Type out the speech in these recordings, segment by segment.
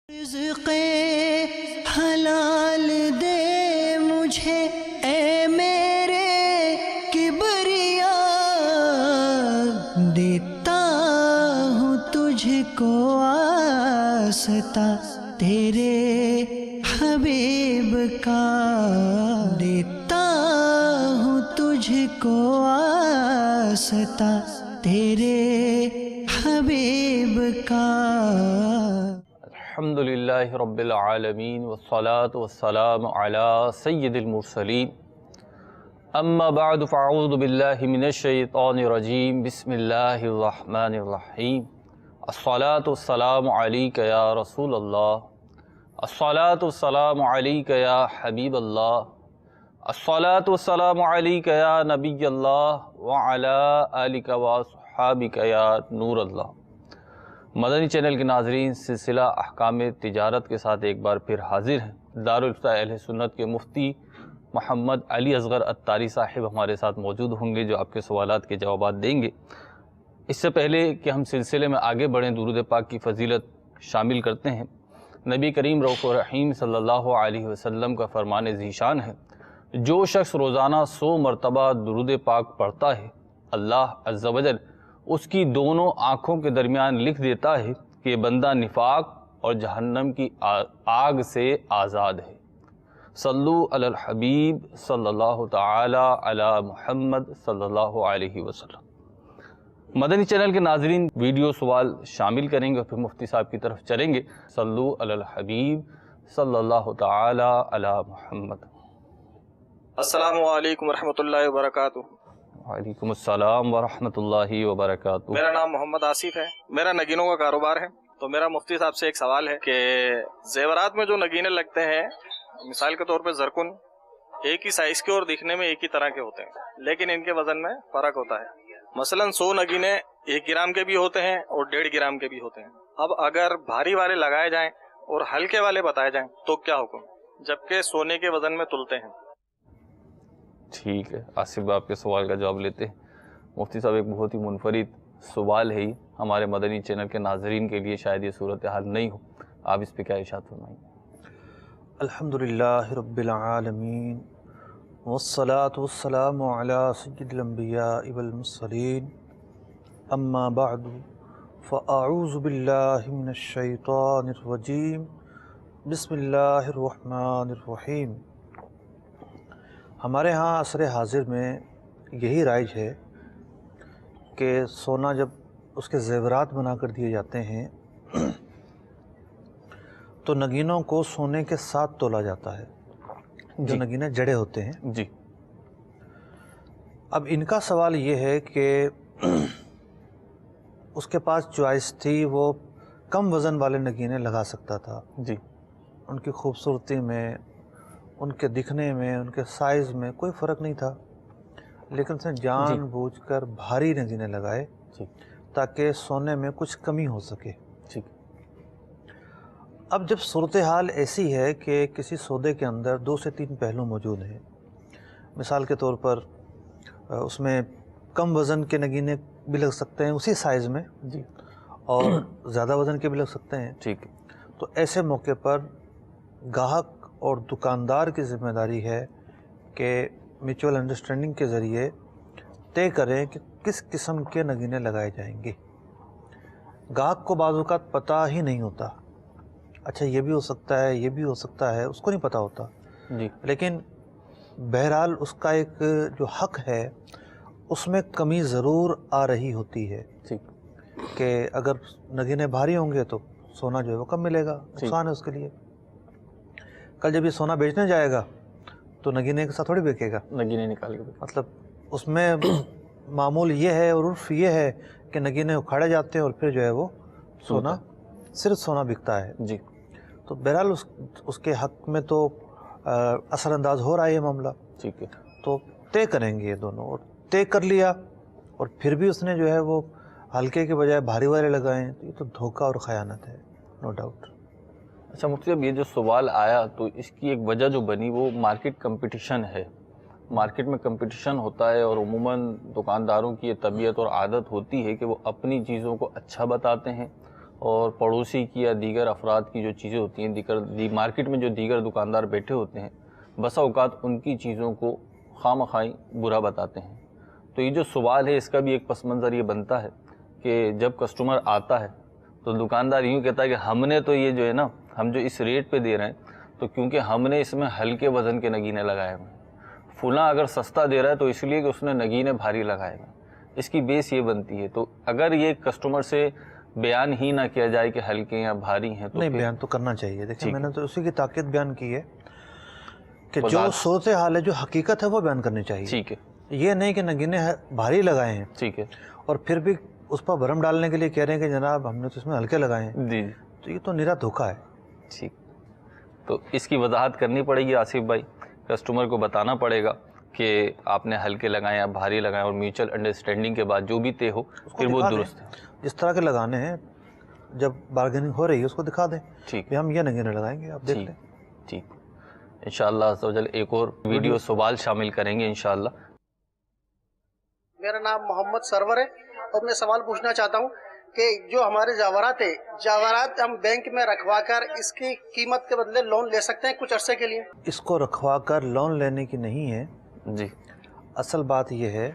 رزق حلال دے مجھے اے میرے کبریا، دیتا ہوں تجھ کو واسطہ تیرے حبیب کا، دیتا ہوں تجھ کو واسطہ تیرے حبیب کا۔ الحمدللہ رب العالمین والصلاة والسلام علی سید المرسلین، اما بعد فاعوذ باللہ من الشیطان الرجیم، بسم اللہ الرحمن الرحیم۔ الصلاة والسلام علیک یا رسول اللہ، الصلاة والسلام علیک یا حبیب اللہ، الصلاة والسلام علیک یا نبی اللہ وعلی آلک واصحابک یا نور اللہ۔ مدنی چینل کے ناظرین، سلسلہ احکام تجارت کے ساتھ ایک بار پھر حاضر ہیں۔ دارالفتہ اہل سنت کے مفتی محمد علی اصغر عطاری صاحب ہمارے ساتھ موجود ہوں گے، جو آپ کے سوالات کے جوابات دیں گے۔ اس سے پہلے کہ ہم سلسلے میں آگے بڑھیں، درود پاک کی فضیلت شامل کرتے ہیں۔ نبی کریم رؤوف الرحیم صلی اللہ علیہ وسلم کا فرمان ذیشان ہے، جو شخص روزانہ 100 مرتبہ درود پاک پڑھتا ہے، اللہ عز و جل اس کی دونوں آنکھوں کے درمیان لکھ دیتا ہے کہ یہ بندہ نفاق اور جہنم کی آگ سے آزاد ہے۔ صلو علی الحبیب صلی اللہ تعالی علی محمد صلی اللہ علیہ وسلم۔ مدنی چینل کے ناظرین، ویڈیو سوال شامل کریں گے اور پھر مفتی صاحب کی طرف چلیں گے۔ صلو علی الحبیب صلی اللہ تعالی علی محمد۔ السلام علیکم ورحمۃ اللہ وبرکاتہ۔ وعلیکم السلام ورحمۃ اللہ وبرکاتہ۔ میرا نام محمد آصف ہے، میرا نگینوں کا کاروبار ہے۔ تو میرا مفتی صاحب سے ایک سوال ہے کہ زیورات میں جو نگینے لگتے ہیں، مثال کے طور پہ زرکن ایک ہی سائز کے اور دکھنے میں ایک ہی طرح کے ہوتے ہیں، لیکن ان کے وزن میں فرق ہوتا ہے۔ مثلا 100 نگینے 1 گرام کے بھی ہوتے ہیں اور 1.5 گرام کے بھی ہوتے ہیں۔ اب اگر بھاری والے لگائے جائیں اور ہلکے والے بتائے جائیں تو کیا حکم، جبکہ سونے کے وزن میں تلتے ہیں؟ ٹھیک ہے، آصف آپ کے سوال کا جواب لیتے ہیں۔ مفتی صاحب، ایک بہت ہی منفرد سوال ہے، ہمارے مدنی چینل کے ناظرین کے لیے شاید یہ صورتحال نہیں ہو، آپ اس پہ کیا ارشاد فرمائیں گے؟ الحمدللہ رب العالمین والصلاة والسلام علی سید الانبیاء والمرسلین، اما بعد فاعوذ باللہ من الشیطان الرجیم، بسم اللہ الرحمن الرحیم۔ ہمارے ہاں عصر حاضر میں یہی رائج ہے کہ سونا جب اس کے زیورات بنا کر دیے جاتے ہیں تو نگینوں کو سونے کے ساتھ تولا جاتا ہے، جو نگینے جڑے ہوتے ہیں۔ جی۔ اب ان کا سوال یہ ہے کہ اس کے پاس چوائس تھی، وہ کم وزن والے نگینے لگا سکتا تھا، جی، ان کی خوبصورتی میں، ان کے دکھنے میں، ان کے سائز میں کوئی فرق نہیں تھا، لیکن اس نے جان بوجھ کر بھاری نگینے لگائے تاکہ سونے میں کچھ کمی ہو سکے۔ ٹھیک۔ اب جب صورتحال ایسی ہے کہ کسی سودے کے اندر 2 سے 3 پہلو موجود ہیں، مثال کے طور پر اس میں کم وزن کے نگینے بھی لگ سکتے ہیں اسی سائز میں، جی، اور زیادہ وزن کے بھی لگ سکتے ہیں۔ ٹھیک۔ تو ایسے موقع پر گاہک اور دکاندار کی ذمہ داری ہے کہ میوچول انڈرسٹینڈنگ کے ذریعے طے کریں کہ کس قسم کے نگینے لگائے جائیں گے۔ گاہک کو بعض اوقات پتہ ہی نہیں ہوتا، اچھا یہ بھی ہو سکتا ہے، یہ بھی ہو سکتا ہے، اس کو نہیں پتہ ہوتا، جی، لیکن بہرحال اس کا ایک جو حق ہے اس میں کمی ضرور آ رہی ہوتی ہے، ٹھیک، کہ اگر نگینے بھاری ہوں گے تو سونا جو ہے وہ کم ملے گا، نقصان ہے اس کے لیے۔ کل جب یہ سونا بیچنے جائے گا تو نگینے کے ساتھ تھوڑی بیکے گا، نگینے نکال کے مطلب اس میں معمول یہ ہے اور عرف یہ ہے کہ نگینے اکھاڑے جاتے ہیں اور پھر جو ہے وہ سونا، صرف سونا بکتا ہے۔ جی، تو بہرحال اس کے حق میں تو اثر انداز ہو رہا ہے یہ معاملہ۔ ٹھیک ہے۔ تو طے کریں گے یہ دونوں، اور طے کر لیا اور پھر بھی اس نے جو ہے وہ ہلکے کے بجائے بھاری والے لگائیں تو یہ تو دھوکہ اور خیانت ہے، نو ڈاؤٹ۔ اچھا مفتی صاحب، یہ جو سوال آیا تو اس کی ایک وجہ جو بنی وہ مارکیٹ کمپٹیشن ہے۔ مارکیٹ میں کمپٹیشن ہوتا ہے اور عموماً دکانداروں کی یہ طبیعت اور عادت ہوتی ہے کہ وہ اپنی چیزوں کو اچھا بتاتے ہیں اور پڑوسی کی یا دیگر افراد کی جو چیزیں ہوتی ہیں مارکیٹ میں جو دیگر دکاندار بیٹھے ہوتے ہیں بسا اوقات ان کی چیزوں کو خواہ مخواہ برا بتاتے ہیں. تو یہ جو سوال ہے اس کا بھی ایک پس منظر یہ بنتا ہے کہ جب کسٹمر آتا ہے تو دکاندار یوں کہتا ہے کہ ہم نے تو یہ جو ہے نا ہم جو اس ریٹ پہ دے رہے ہیں تو کیونکہ ہم نے اس میں ہلکے وزن کے نگینے لگائے ہوئے ہیں، فلاں اگر سستا دے رہا ہے تو اس لیے کہ اس نے نگینے بھاری لگائے ہوئے ہیں. اس کی بیس یہ بنتی ہے. تو اگر یہ کسٹمر سے بیان ہی نہ کیا جائے کہ ہلکے یا بھاری ہیں تو نہیں، بیان تو کرنا چاہیے. دیکھیں میں نے تو اسی کی تاکید بیان کی ہے کہ جو صورت حال ہے، جو حقیقت ہے وہ بیان کرنی چاہیے. ٹھیک ہے. یہ نہیں کہ نگینے بھاری لگائے ہیں ٹھیک ہے اور پھر بھی اس پر بھرم ڈالنے کے لیے کہہ رہے ہیں کہ جناب ہم نے تو اس میں ہلکے لگائے ہیں. جی تو یہ تو نرا دھوکہ ہے. ٹھیک. تو اس کی وضاحت کرنی پڑے گی آصف بھائی، کسٹمر کو بتانا پڑے گا کہ آپ نے ہلکے لگائے یا بھاری لگائے اور میوچل انڈرسٹینڈنگ کے بعد جو بھی طے ہو پھر وہ درست ہے. جس طرح کے لگانے ہیں جب بارگیننگ ہو رہی ہے اس کو دکھا دیں. ٹھیک. ہم یہ نگینے لگائیں گے، آپ دیکھ لیں. ٹھیک. انشاءاللہ عز و جل ایک اور ویڈیو سوال شامل کریں گے انشاءاللہ. میرا نام محمد سرور ہے اور میں سوال پوچھنا چاہتا ہوں کہ جو ہمارے جواہرات ہے، جواہرات ہم بینک میں رکھوا کر اس کی قیمت کے بدلے لون لے سکتے ہیں کچھ عرصے کے لیے؟ اس کو رکھوا کر لون لینے کی نہیں ہے. جی. اصل بات یہ ہے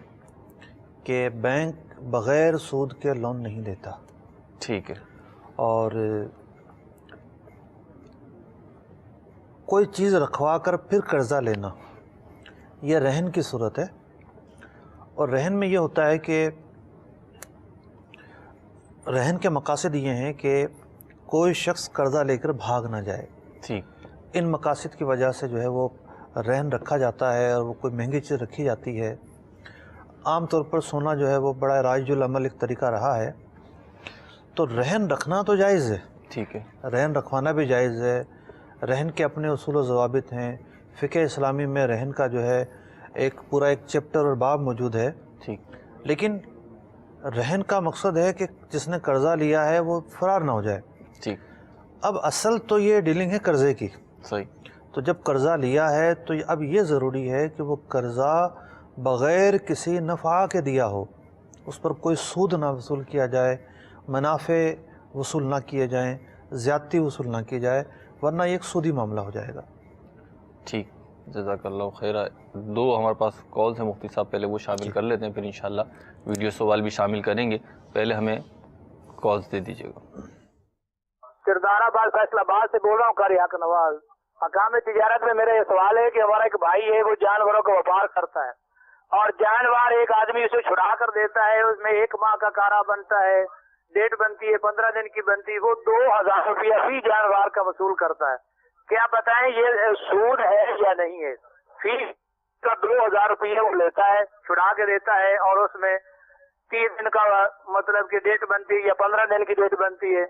کہ بینک بغیر سود کے لون نہیں دیتا. ٹھیک ہے. اور کوئی چیز رکھوا کر پھر قرضہ لینا یہ رہن کی صورت ہے. اور رہن میں یہ ہوتا ہے کہ رہن کے مقاصد یہ ہیں کہ کوئی شخص قرضہ لے کر بھاگ نہ جائے. ٹھیک. ان مقاصد کی وجہ سے جو ہے وہ رہن رکھا جاتا ہے اور وہ کوئی مہنگی چیز رکھی جاتی ہے. عام طور پر سونا جو ہے وہ بڑا رائج العمل ایک طریقہ رہا ہے. تو رہن رکھنا تو جائز ہے. ٹھیک ہے. رہن رکھوانا بھی جائز ہے. رہن کے اپنے اصول و ضوابط ہیں. فقہ اسلامی میں رہن کا جو ہے ایک پورا ایک چیپٹر اور باب موجود ہے. ٹھیک. لیکن رہن کا مقصد ہے کہ جس نے قرضہ لیا ہے وہ فرار نہ ہو جائے. ٹھیک. اب اصل تو یہ ڈیلنگ ہے قرضے کی. صحیح. تو جب قرضہ لیا ہے تو اب یہ ضروری ہے کہ وہ قرضہ بغیر کسی نفع کے دیا ہو، اس پر کوئی سود نہ وصول کیا جائے، منافع وصول نہ کیے جائیں، زیادتی وصول نہ کی جائے، ورنہ یہ ایک سودی معاملہ ہو جائے گا. ٹھیک. جزاک اللہ خیر. دو ہمارے پاس کالز ہیں مفتی صاحب، پہلے وہ شامل کر لیتے ہیں پھر انشاءاللہ ویڈیو سوال بھی شامل کریں گے. پہلے ہمیں کالز دے دیجیے گا. کردار آباد فیصلہ آباد سے بول رہا ہوں، قاری حق نواز. حکام تجارت میں میرا یہ سوال ہے کہ ہمارا ایک بھائی ہے وہ جانوروں کا وپار کرتا ہے اور جانور ایک آدمی اسے چھڑا کر دیتا ہے، اس میں 1 ماہ کا کارا بنتا ہے، ڈیٹ بنتی ہے 15 دن کی بنتی ہے، وہ 2000 روپیہ فی جانور کا وصول کرتا ہے. کیا بتائیں یہ سود ہے یا نہیں ہے؟ فی کا 2000 روپیہ وہ لیتا ہے، چھڑا کے دیتا ہے اور اس میں 30 دن کا مطلب کہ ڈیٹ بنتی ہے یا 15 دن کی ڈیٹ بنتی ہے.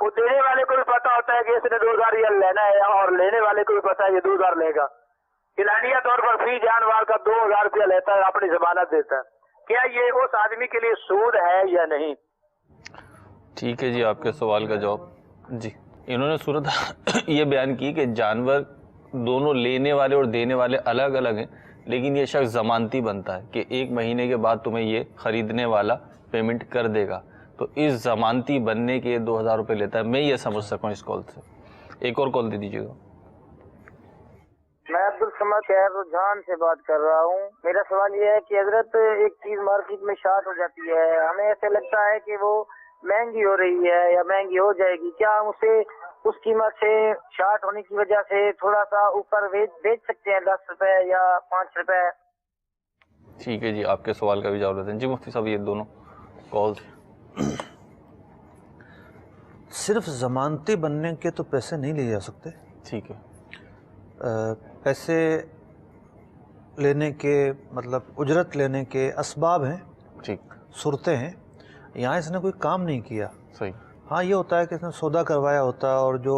وہ دینے والے کو بھی پتا ہوتا ہے کہ اس نے 2000 ریال لینا ہے اور لینے والے کو بھی پتا ہے یہ 2000 لے گا. اعلانیہ طور پر فی جانور کا 2000 روپیہ لیتا ہے، اپنی ضمانت دیتا ہے. کیا یہ اس آدمی کے لیے سود ہے یا نہیں؟ ٹھیک ہے جی، آپ کے سوال کا جواب. جی، انہوں نے صورت یہ بیان کی کہ جانور دونوں لینے والے اور دینے والے الگ الگ ہیں، لیکن یہ شخص ضمانتی بنتا ہے کہ 1 مہینے کے بعد تمہیں یہ خریدنے والا پیمنٹ کر دے گا. تو اس ضمانتی بننے کے 2000 روپے لیتا ہے. میں یہ سمجھ سکوں اس کال سے. ایک اور کال دے دیجیے گا. میں عبدالصمد خیر رجحان سے بات کر رہا ہوں. میرا سوال یہ ہے کہ حضرت ایک چیز مارکیٹ میں شارٹ ہو جاتی ہے، ہمیں ایسے لگتا ہے کہ وہ مہنگی ہو رہی ہے یا مہنگی ہو جائے گی، کیا ہم اسے اس قیمت سے شارٹ ہونے کی وجہ سے تھوڑا سا اوپر بیچ سکتے ہیں 10 روپے یا 5 روپے؟ ٹھیک ہے جی، آپ کے سوال کا بھی جواب دیتے ہیں. جی مفتی صاحب، یہ دونوں کالز صرف ضمانتی بننے کے تو پیسے نہیں لیے جا سکتے. ٹھیک ہے. پیسے لینے کے مطلب اجرت لینے کے اسباب ہیں، ٹھیک، صورتیں ہیں. یہاں اس نے کوئی کام نہیں کیا. صحیح. ہاں یہ ہوتا ہے کہ اس نے سودا کروایا ہوتا ہے اور جو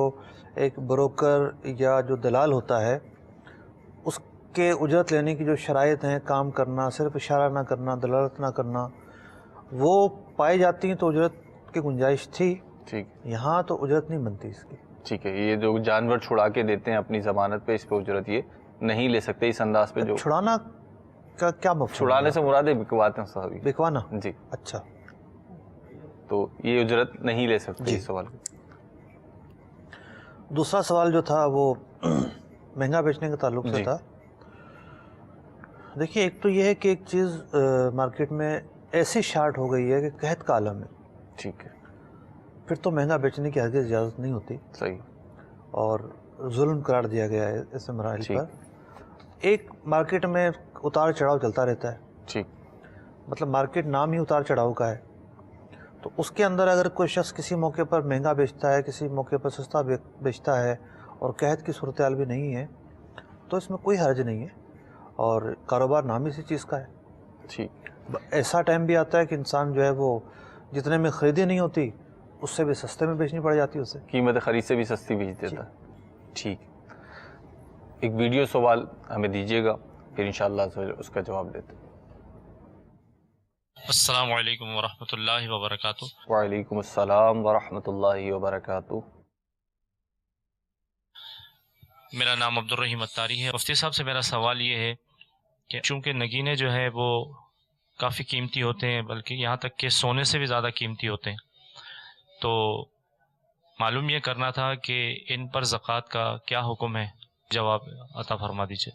ایک بروکر یا جو دلال ہوتا ہے اس کے اجرت لینے کی جو شرائط ہیں، کام کرنا، صرف اشارہ نہ کرنا، دلالت نہ کرنا، وہ پائی جاتی ہیں تو اجرت کی گنجائش تھی. ٹھیک. یہاں تو اجرت نہیں بنتی اس کی. ٹھیک ہے. یہ جو جانور چھڑا کے دیتے ہیں اپنی ضمانت پہ، اس پہ اجرت یہ نہیں لے سکتے اس انداز پہ. جو چھڑانا کا کیا مفہوم؟ چھڑانے سے مراد ہے بکواتے ہیں صاحب. بکوانا. جی. اچھا. تو یہ اجرت نہیں لے سکتے اس سوال کو. دوسرا سوال جو تھا وہ مہنگا بیچنے کے تعلق سے تھا. دیکھیے ایک تو یہ ہے کہ ایک چیز مارکیٹ میں ایسی شارٹ ہو گئی ہے کہ قحط کا عالم ہے. ٹھیک ہے. پھر تو مہنگا بیچنے کی ہرگز اجازت نہیں ہوتی صحیح. اور ظلم قرار دیا گیا ہے اس مراحل پر. ایک مارکیٹ میں اتار چڑھاؤ چلتا رہتا ہے. ٹھیک. مطلب مارکیٹ نام ہی اتار چڑھاؤ کا ہے. تو اس کے اندر اگر کوئی شخص کسی موقع پر مہنگا بیچتا ہے, کسی موقع پر سستا بیچتا ہے اور قحط کی صورتحال بھی نہیں ہے تو اس میں کوئی حرج نہیں ہے, اور کاروبار نام اسی چیز کا ہے. ٹھیک. ایسا ٹائم بھی آتا ہے کہ انسان جو ہے وہ جتنے میں خریدی نہیں ہوتی اس سے بھی سستے میں بیچنی پڑ جاتی ہے, اسے قیمت خرید سے بھی سستی بیچ دیتا ہے. ٹھیک. ایک ویڈیو سوال ہمیں دیجیے گا, پھر انشاءاللہ اس کا جواب دیتے ہیں. السلام علیکم ورحمۃ اللہ وبرکاتہ. وعلیکم السلام ورحمۃ اللہ وبرکاتہ. میرا نام عبدالرحیم اتاری ہے. مفتی صاحب سے میرا سوال یہ ہے کہ چونکہ نگینے جو ہے وہ کافی قیمتی ہوتے ہیں, بلکہ یہاں تک کہ سونے سے بھی زیادہ قیمتی ہوتے ہیں, تو معلوم یہ کرنا تھا کہ ان پر زکوٰۃ کا کیا حکم ہے, جواب عطا فرما دیجیے.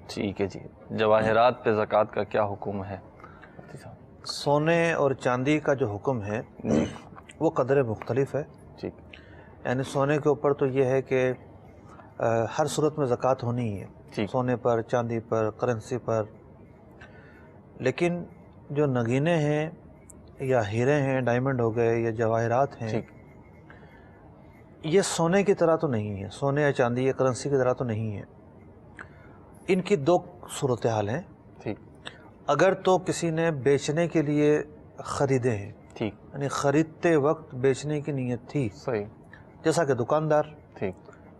ٹھیک ہے جی. جواہرات پہ زکوٰۃ کا کیا حکم ہے؟ سونے اور چاندی کا جو حکم ہے وہ قدر مختلف ہے. ٹھیک. یعنی سونے کے اوپر تو یہ ہے کہ ہر صورت میں زکوٰۃ ہونی ہی ہے, سونے پر, چاندی پر, کرنسی پر. لیکن جو نگینے ہیں یا ہیرے ہیں, ڈائمنڈ ہو گئے یا جواہرات ہیں, یہ سونے کی طرح تو نہیں ہے, سونے یا چاندی یا کرنسی کی طرح تو نہیں ہے. ان کی دو صورتحال ہیں. اگر تو کسی نے بیچنے کے لیے خریدے ہیں, ٹھیک, یعنی خریدتے وقت بیچنے کی نیت تھی, صحیح, جیسا کہ دکاندار, ٹھیک,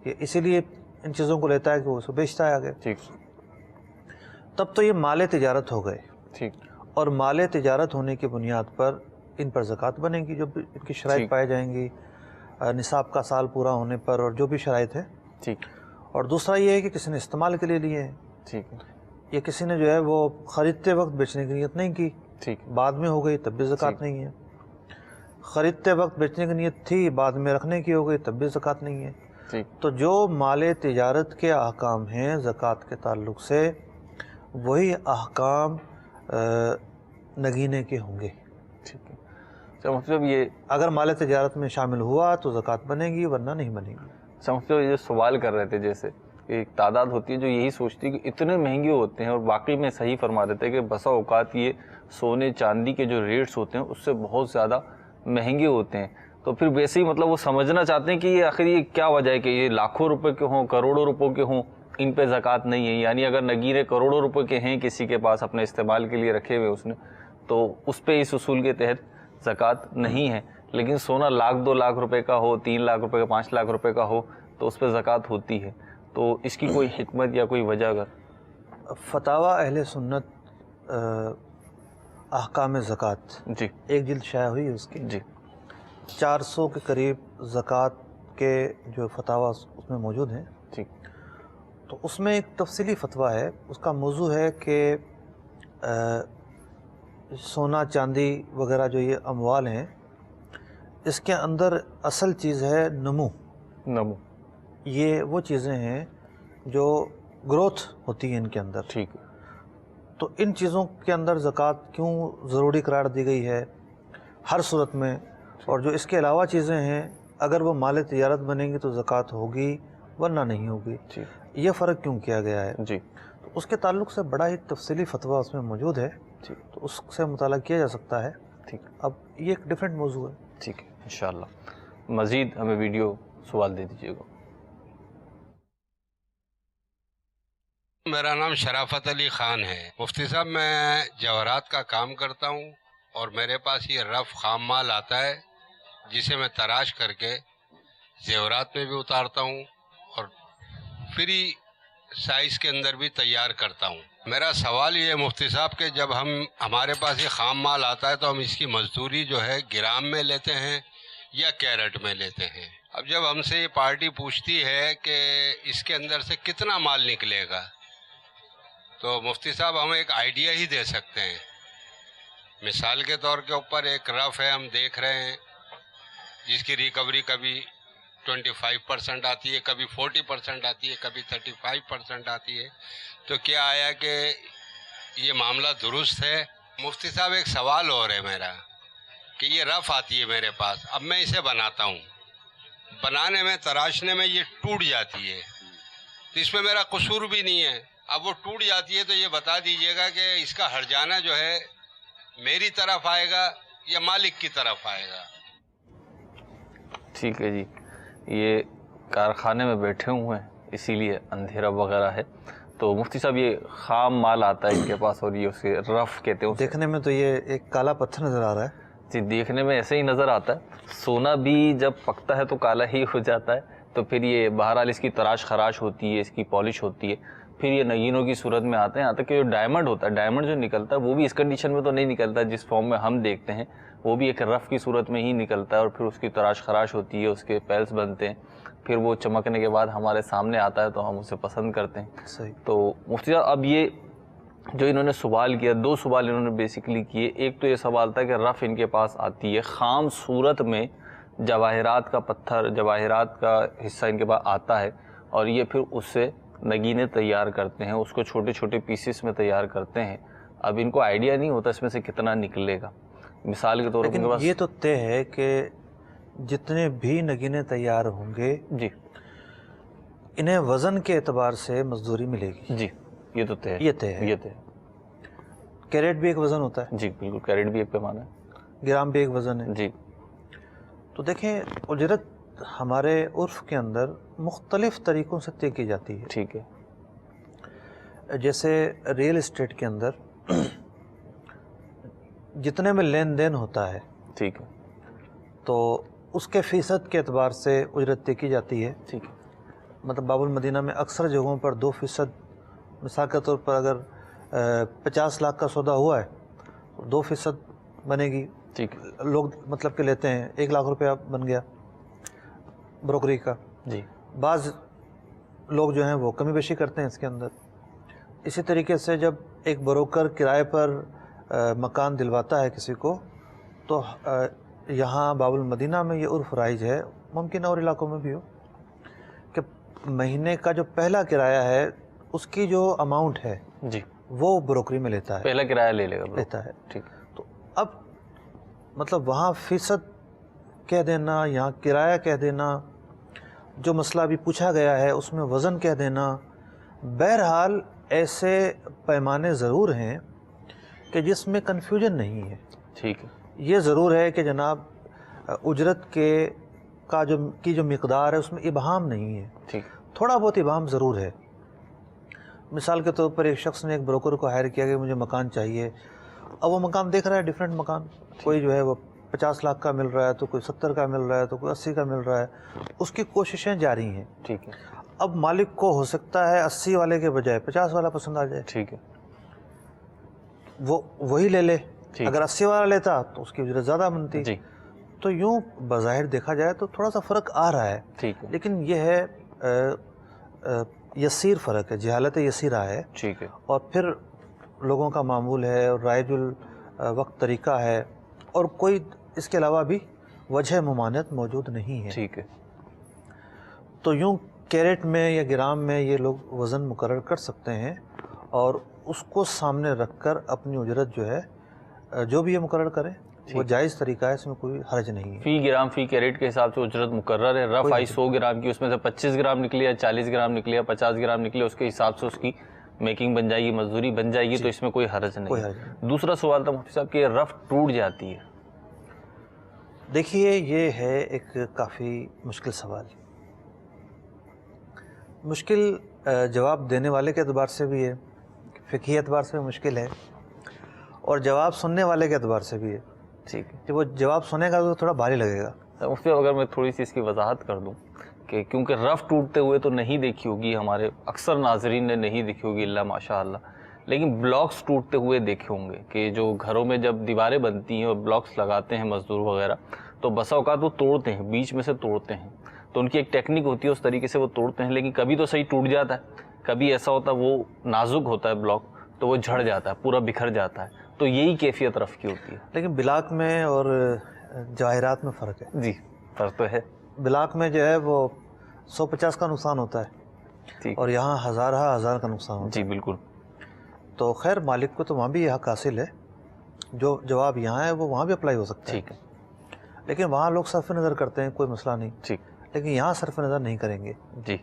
یہ اسی لیے ان چیزوں کو لیتا ہے کہ وہ اسے بیچتا ہے آگے, ٹھیک, تب تو یہ مال تجارت ہو گئے. ٹھیک. اور مال تجارت ہونے کی بنیاد پر ان پر زکوٰۃ بنے گی, جو ان کی شرائط پائے جائیں گی, نصاب کا سال پورا ہونے پر اور جو بھی شرائط ہیں. ٹھیک. اور دوسرا یہ ہے کہ کسی نے استعمال کے لیے لیے ہیں, ٹھیک, یا کسی نے جو ہے وہ خریدتے وقت بیچنے کی نیت نہیں کی, ٹھیک, بعد میں ہو گئی تب بھی زکوٰۃ نہیں ہے. خریدتے وقت بیچنے کی نیت تھی, بعد میں رکھنے کی ہو گئی تب بھی زکوٰۃ نہیں ہے. ٹھیک. تو جو مال تجارت کے احکام ہیں زکوٰۃ کے تعلق سے, وہی احکام نگینے کے ہوں گے. ٹھیک ہے. مطلب یہ اگر مال تجارت میں شامل ہوا تو زکوٰۃ بنے گی, ورنہ نہیں بنے گی. مطلب یہ سوال کر رہے تھے, جیسے ایک تعداد ہوتی ہے جو یہی سوچتی ہے کہ اتنے مہنگے ہوتے ہیں, اور باقی میں صحیح فرما دیتے ہیں کہ بسا اوقات یہ سونے چاندی کے جو ریٹس ہوتے ہیں اس سے بہت زیادہ مہنگے ہوتے ہیں. تو پھر ویسے ہی مطلب وہ سمجھنا چاہتے ہیں کہ یہ آخر یہ کیا وجہ ہے کہ یہ لاکھوں روپے کے ہوں, کروڑوں روپوں کے ہوں, ان پہ زکوٰۃ نہیں ہے. یعنی اگر نگینے کروڑوں روپے کے ہیں کسی کے پاس اپنے استعمال کے لیے رکھے ہوئے اس نے, تو اس پہ اس اصول کے تحت زکوٰۃ نہیں ہے. لیکن سونا لاکھ 2 لاکھ روپے کا ہو, 3 لاکھ روپے کا, 5 لاکھ روپے کا ہو, تو اس پہ زکوٰۃ ہوتی ہے. تو اس کی کوئی حکمت یا کوئی وجہ؟ اگر فتاوی اہل سنت احکام زکوٰۃ, جی, ایک جلد شائع ہوئی ہے اس کی, جی, 400 کے قریب زکوٰۃ کے جو فتاوی اس میں موجود ہیں. ٹھیک. تو اس میں ایک تفصیلی فتویٰ ہے, اس کا موضوع ہے کہ سونا چاندی وغیرہ جو یہ اموال ہیں, اس کے اندر اصل چیز ہے نمو. یہ وہ چیزیں ہیں جو گروتھ ہوتی ہے ان کے اندر. ٹھیک. تو ان چیزوں کے اندر زکوٰۃ کیوں ضروری قرار دی گئی ہے ہر صورت میں, اور جو اس کے علاوہ چیزیں ہیں اگر وہ مال تجارت بنیں گی تو زکوٰۃ ہوگی ورنہ نہیں ہوگی, یہ فرق کیوں کیا گیا ہے. جی. تو اس کے تعلق سے بڑا ہی تفصیلی فتویٰ اس میں موجود ہے, تو اس سے مطالعہ کیا جا سکتا ہے. ٹھیک. اب یہ ایک ڈیفرنٹ موضوع ہے. ٹھیک ہے, انشاءاللہ. مزید ہمیں ویڈیو سوال دے دیجیے گا. میرا نام شرافت علی خان ہے. مفتی صاحب, میں جواہرات کا کام کرتا ہوں اور میرے پاس یہ رف خام مال آتا ہے جسے میں تراش کر کے زیورات میں بھی اتارتا ہوں اور فری سائز کے اندر بھی تیار کرتا ہوں. میرا سوال یہ ہے مفتی صاحب کہ جب ہمارے پاس یہ خام مال آتا ہے تو ہم اس کی مزدوری جو ہے گرام میں لیتے ہیں یا کیرٹ میں لیتے ہیں؟ اب جب ہم سے یہ پارٹی پوچھتی ہے کہ اس کے اندر سے کتنا مال نکلے گا, تو مفتی صاحب ہمیں ایک آئیڈیا ہی دے سکتے ہیں. مثال کے طور کے اوپر ایک رف ہے ہم دیکھ رہے ہیں جس کی ریکوری کبھی 25% آتی ہے, کبھی 40% آتی ہے, کبھی 35% آتی ہے. تو کیا آیا کہ یہ معاملہ درست ہے؟ مفتی صاحب ایک سوال اور ہے میرا کہ یہ رف آتی ہے میرے پاس, اب میں اسے بناتا ہوں, بنانے میں تراشنے میں یہ ٹوٹ جاتی ہے, تو اس میں میرا قصور بھی نہیں ہے. اب وہ ٹوٹ جاتی ہے تو یہ بتا دیجئے گا کہ اس کا ہرجانہ جو ہے میری طرف آئے گا یا مالک کی طرف آئے گا؟ ٹھیک ہے جی, یہ کارخانے میں بیٹھے ہوئے ہیں اسی لیے اندھیرا وغیرہ ہے. تو مفتی صاحب یہ خام مال آتا ہے ان کے پاس اور یہ اسے رف کہتے ہیں. دیکھنے میں تو یہ ایک کالا پتھر نظر آ رہا ہے. جی دیکھنے میں ایسے ہی نظر آتا ہے. سونا بھی جب پکتا ہے تو کالا ہی ہو جاتا ہے. تو پھر یہ بہرحال اس کی تراش خراش ہوتی ہے, اس کی پالش ہوتی ہے, پھر یہ نگینوں کی صورت میں آتے ہیں. یہاں تک کہ جو ڈائمنڈ ہوتا ہے, ڈائمنڈ جو نکلتا ہے وہ بھی اس کنڈیشن میں تو نہیں نکلتا جس فارم میں ہم دیکھتے ہیں, وہ بھی ایک رف کی صورت میں ہی نکلتا ہے اور پھر اس کی تراش خراش ہوتی ہے, اس کے پیلس بنتے ہیں, پھر وہ چمکنے کے بعد ہمارے سامنے آتا ہے تو ہم اسے پسند کرتے ہیں. صحیح. تو مفتی صاحب اب یہ جو انہوں نے سوال کیا, دو سوال انہوں نے بیسیکلی کیے. ایک تو یہ سوال تھا کہ رف ان کے پاس آتی ہے خام صورت میں, جواہرات کا پتھر, جواہرات کا حصہ ان کے پاس آتا ہے اور یہ پھر اس سے نگینے تیار کرتے ہیں, اس کو چھوٹے چھوٹے پیسز میں تیار کرتے ہیں. اب ان کو آئیڈیا نہیں ہوتا اس میں سے کتنا نکلے گا. مثال کے طور پر یہ تو طے ہے کہ جتنے بھی نگینے تیار ہوں گے جی انہیں وزن کے اعتبار سے مزدوری ملے گی. جی یہ تو طے ہے. یہ طے ہے. یہ طے ہے. کیرٹ بھی ایک وزن ہوتا ہے. جی بالکل, کیرٹ بھی ایک پیمانہ ہے. گرام بھی ایک وزن ہے. جی. تو دیکھیں اجرت ہمارے عرف کے اندر مختلف طریقوں سے طے کی جاتی ہے. ٹھیک ہے. جیسے ریئل اسٹیٹ کے اندر جتنے میں لین دین ہوتا ہے, ٹھیک ہے, تو اس کے فیصد کے اعتبار سے اجرت طے کی جاتی ہے. ٹھیک ہے. مطلب باب المدینہ میں اکثر جگہوں پر 2%, مثال کے طور پر اگر 50 لاکھ کا سودا ہوا ہے تو 2% بنے گی. ٹھیک. لوگ مطلب کہ لیتے ہیں 1 لاکھ روپیہ بن گیا بروکری کا. جی. بعض لوگ جو ہیں وہ کمی بیشی کرتے ہیں اس کے اندر. اسی طریقے سے جب ایک بروکر کرائے پر مکان دلواتا ہے کسی کو, تو یہاں باب المدینہ میں یہ عرف رائج ہے, ممکن اور علاقوں میں بھی ہو, کہ مہینے کا جو پہلا کرایہ ہے اس کی جو اماؤنٹ ہے جی وہ بروکری میں لیتا ہے, پہلا کرایہ لے لے گا, لیتا ہے. ٹھیک. تو اب مطلب وہاں فیصد کہہ دینا, یہاں کرایہ کہہ دینا, جو مسئلہ ابھی پوچھا گیا ہے اس میں وزن کہہ دینا, بہرحال ایسے پیمانے ضرور ہیں کہ جس میں کنفیوژن نہیں ہے. ٹھیک ہے. یہ ضرور ہے کہ جناب اجرت کی جو مقدار ہے اس میں ابہام نہیں ہے. ٹھیک. تھوڑا بہت ابہام ضرور ہے. مثال کے طور پر ایک شخص نے ایک بروکر کو ہائر کیا کہ مجھے مکان چاہیے. اب وہ مکان دیکھ رہا ہے, ڈیفرنٹ مکان, کوئی جو ہے وہ 50 لاکھ کا مل رہا ہے, تو کوئی 70 کا مل رہا ہے, تو کوئی 80 کا مل رہا ہے. اس کی کوششیں جاری ہیں. ٹھیک ہے. اب مالک کو ہو سکتا ہے 80 والے کے بجائے 50 والا پسند آ جائے. ٹھیک ہے. وہ وہی لے لے. اگر 80 والا لیتا تو اس کی اجرت زیادہ بنتی. جی. تو یوں بظاہر دیکھا جائے تو تھوڑا سا فرق آ رہا ہے. ٹھیک ہے. لیکن یہ ہے یسیر فرق ہے, جہالت یسیرہ ہے. ٹھیک ہے. اور پھر لوگوں کا معمول ہے اور رائج الوقت طریقہ ہے, اور کوئی اس کے علاوہ بھی وجہ ممانعت موجود نہیں ہے. ٹھیک ہے. تو یوں کیرٹ میں یا گرام میں یہ لوگ وزن مقرر کر سکتے ہیں اور اس کو سامنے رکھ کر اپنی اجرت جو ہے جو بھی یہ مقرر کریں وہ جائز طریقہ ہے, اس میں کوئی حرج نہیں ہے. فی گرام فی کیرٹ کے حساب سے اجرت مقرر ہے. رف آئی 100 گرام کی, اس میں سے 25 گرام نکلی یا 40 گرام نکلی یا 50 گرام نکلی, اس کے حساب سے اس کی میکنگ بن جائے گی, مزدوری بن جائے گی. تو اس میں کوئی حرج نہیں. دوسرا سوال تھا مفتی صاحب کہ رف ٹوٹ جاتی ہے. دیکھیے یہ ہے ایک کافی مشکل سوال. مشکل جواب دینے والے کے اعتبار سے بھی ہے, فقہی اعتبار سے بھی مشکل ہے, اور جواب سننے والے کے اعتبار سے بھی ہے. ٹھیک ہے. کہ وہ جواب سنے گا تو تھوڑا بھاری لگے گا. مفتی صاحب اگر میں تھوڑی سی اس کی وضاحت کر دوں کہ کیونکہ رف ٹوٹتے ہوئے تو نہیں دیکھی ہوگی, ہمارے اکثر ناظرین نے نہیں دیکھی ہوگی اللہ ماشاء اللہ, لیکن بلاکس ٹوٹتے ہوئے دیکھے ہوں گے کہ جو گھروں میں جب دیواریں بنتی ہیں اور بلاکس لگاتے ہیں مزدور وغیرہ, تو بسا اوقات وہ توڑتے ہیں, بیچ میں سے توڑتے ہیں. تو ان کی ایک ٹیکنیک ہوتی ہے, اس طریقے سے وہ توڑتے ہیں, لیکن کبھی تو صحیح ٹوٹ جاتا ہے, کبھی ایسا ہوتا ہے وہ نازک ہوتا ہے بلاک تو وہ جھڑ جاتا ہے, پورا بکھر جاتا ہے. تو یہی کیفیت رف کی ہوتی ہے. لیکن بلاک میں اور جواہرات میں فرق ہے. جی فرق تو ہے. بلاک میں جو ہے وہ 150 کا نقصان ہوتا ہے اور یہاں ہزار کا نقصان ہوتا ہے. جی بالکل. تو خیر مالک کو تو وہاں بھی یہ حق حاصل ہے، جو جواب یہاں ہے وہ وہاں بھی اپلائی ہو سکتا ہے. ٹھیک ہے. لیکن وہاں لوگ صرف نظر کرتے ہیں، کوئی مسئلہ نہیں. ٹھیک. لیکن یہاں صرف نظر نہیں کریں گے. جی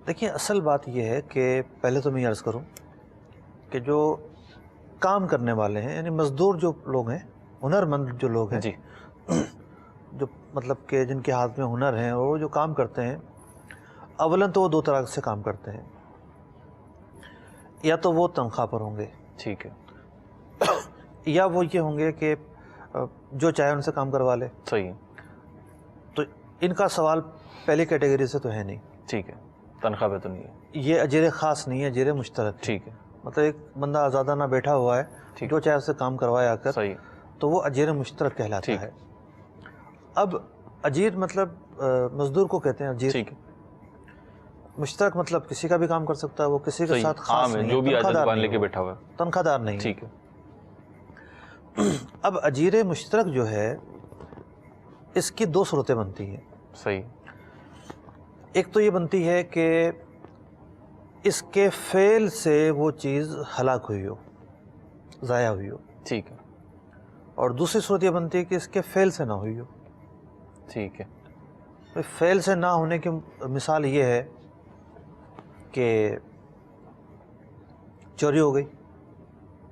دیکھیے اصل بات یہ ہے کہ پہلے تو میں یہ عرض کروں کہ جو کام کرنے والے ہیں، یعنی مزدور جو لوگ ہیں، ہنرمند جو لوگ ہیں، جی جو مطلب کہ جن کے ہاتھ میں ہنر ہیں اور وہ جو کام کرتے ہیں، اولاً تو وہ دو طرح سے کام کرتے ہیں. یا تو وہ تنخواہ پر ہوں گے، ٹھیک ہے، یا وہ یہ ہوں گے کہ جو چاہے ان سے کام کروا لے. صحیح. تو ان کا سوال پہلی کیٹیگری سے تو ہے نہیں. ٹھیک ہے، تنخواہ پہ تو نہیں ہے. یہ اجیر خاص نہیں ہے، اجیر مشترک ہے. ٹھیک ہے. مطلب ایک بندہ آزادانہ بیٹھا ہوا ہے، جو چاہے اس سے کام کروائے آ کر، صحیح، تو وہ اجیر مشترک کہلاتا ہے. اب اجیر مطلب مزدور کو کہتے ہیں اجیر. ٹھیک ہے. مشترک مطلب کسی کا بھی کام کر سکتا ہے، وہ کسی کے ساتھ خاص نہیں ہے، جو بھی تنخواہ دار دکان لے نہیں کے ہے، بیٹھا ہوا ہے. تنخواہ دار نہیں ہے. ٹھیک ہے. اب اجیر مشترک جو ہے اس کی دو صورتیں بنتی ہیں. صحیح. ایک تو یہ بنتی ہے کہ اس کے فعل سے وہ چیز ہلاک ہوئی ہو، ضائع ہوئی ہو. ٹھیک ہے. اور دوسری صورت یہ بنتی ہے کہ اس کے فعل سے نہ ہوئی ہو. ٹھیک ہے. فعل سے نہ ہونے کی مثال یہ ہے کہ چوری ہو گئی.